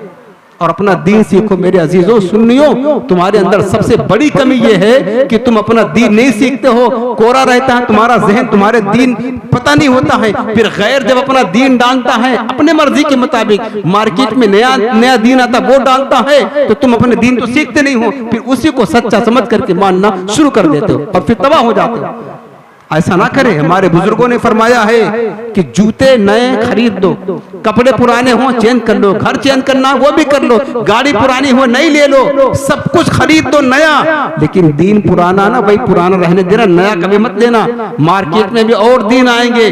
और अपना दीन सीखो मेरे अजीजों सुन्नियों। तुम्हारे अंदर सबसे बड़ी कमी यह है कि तुम अपना दीन नहीं सीखते हो, कोरा रहता है तुम्हारा जहन, तुम्हारे दीन पता नहीं होता है। फिर गैर जब अपना दीन डालता है अपने मर्जी के मुताबिक, मार्केट में नया नया दीन आता वो डालता है, तो तुम अपने दीन तो सीखते नहीं हो, फिर उसी को सच्चा समझ करके मानना शुरू कर देते हो और फिर तबाह हो जाते हो। ऐसा ना करें। हमारे बुजुर्गों ने फरमाया है कि जूते नए खरीद दो, कपड़े पुराने हो चेंज कर लो, घर चेंज करना वो भी कर लो, गाड़ी पुरानी हो नई ले लो, सब कुछ खरीद दो नया। लेकिन दीन पुराना ना भाई, पुराना रहने देना, नया कभी मत लेना। मार्केट में भी और दीन आएंगे,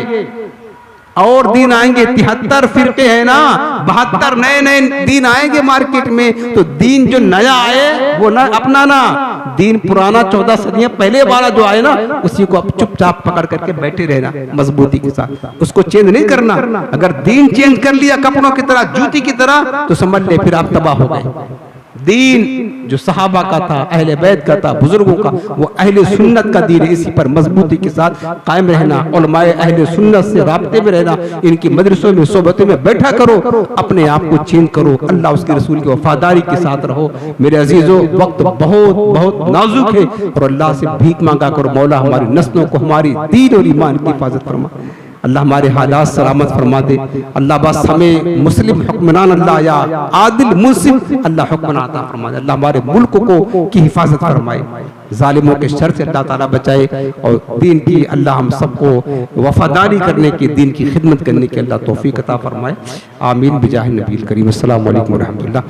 और दीन आएंगे। 73 फिरके है ना, 72 नए नए दीन आएंगे मार्केट में। तो दीन जो नया आए वो ना अपनाना, दीन पुराना 14 सदियां पहले वाला जो आए ना, उसी को आप चुपचाप पकड़ करके बैठे रहना मजबूती के साथ, उसको चेंज नहीं करना। अगर दीन चेंज कर लिया कपड़ों की तरह, जूती की तरह, तो समझ ले फिर आप तबाह हो गए। दीन जो सहाबा का था, अहले बैत का था, बुजुर्गों का, वो अहले सुन्नत का दीन है। इसी पर मजबूती के साथ कायम रहना, उलमाए अहले सुन्नत से राब्ते में रहना, इनकी मदरसों में सोबतों में बैठा करो, अपने आप को चेंज करो, अल्लाह उसके रसूल की वफादारी के साथ रहो। मेरे अजीजों वक्त बहुत बहुत नाजुक है और अल्लाह से भीख मांगा करो, मौला हमारी नस्लों को, हमारी दीन और ईमान की हिफाजत फरमा, अल्लाह हमारे हालात सलामत फरमा दे। अल्लाह बस हमें मुस्लिम हुक्मरान अल्लाह या आदिल मुंसिफ अल्लाह हुक्मरान अता फरमा दे। अल्लाह हमारे मुल्क को की हिफाजत फरमाए, जालिमों के शर से अल्लाह ताला बचाए, और दीन की अल्लाह हम सबको वफादारी करने की, दीन की खिदमत करने की अल्लाह तौफीक अता फरमाए। आमीन बिजाह नबील करीम। अस्सलामु अलैकुम व रहमतुल्लाह।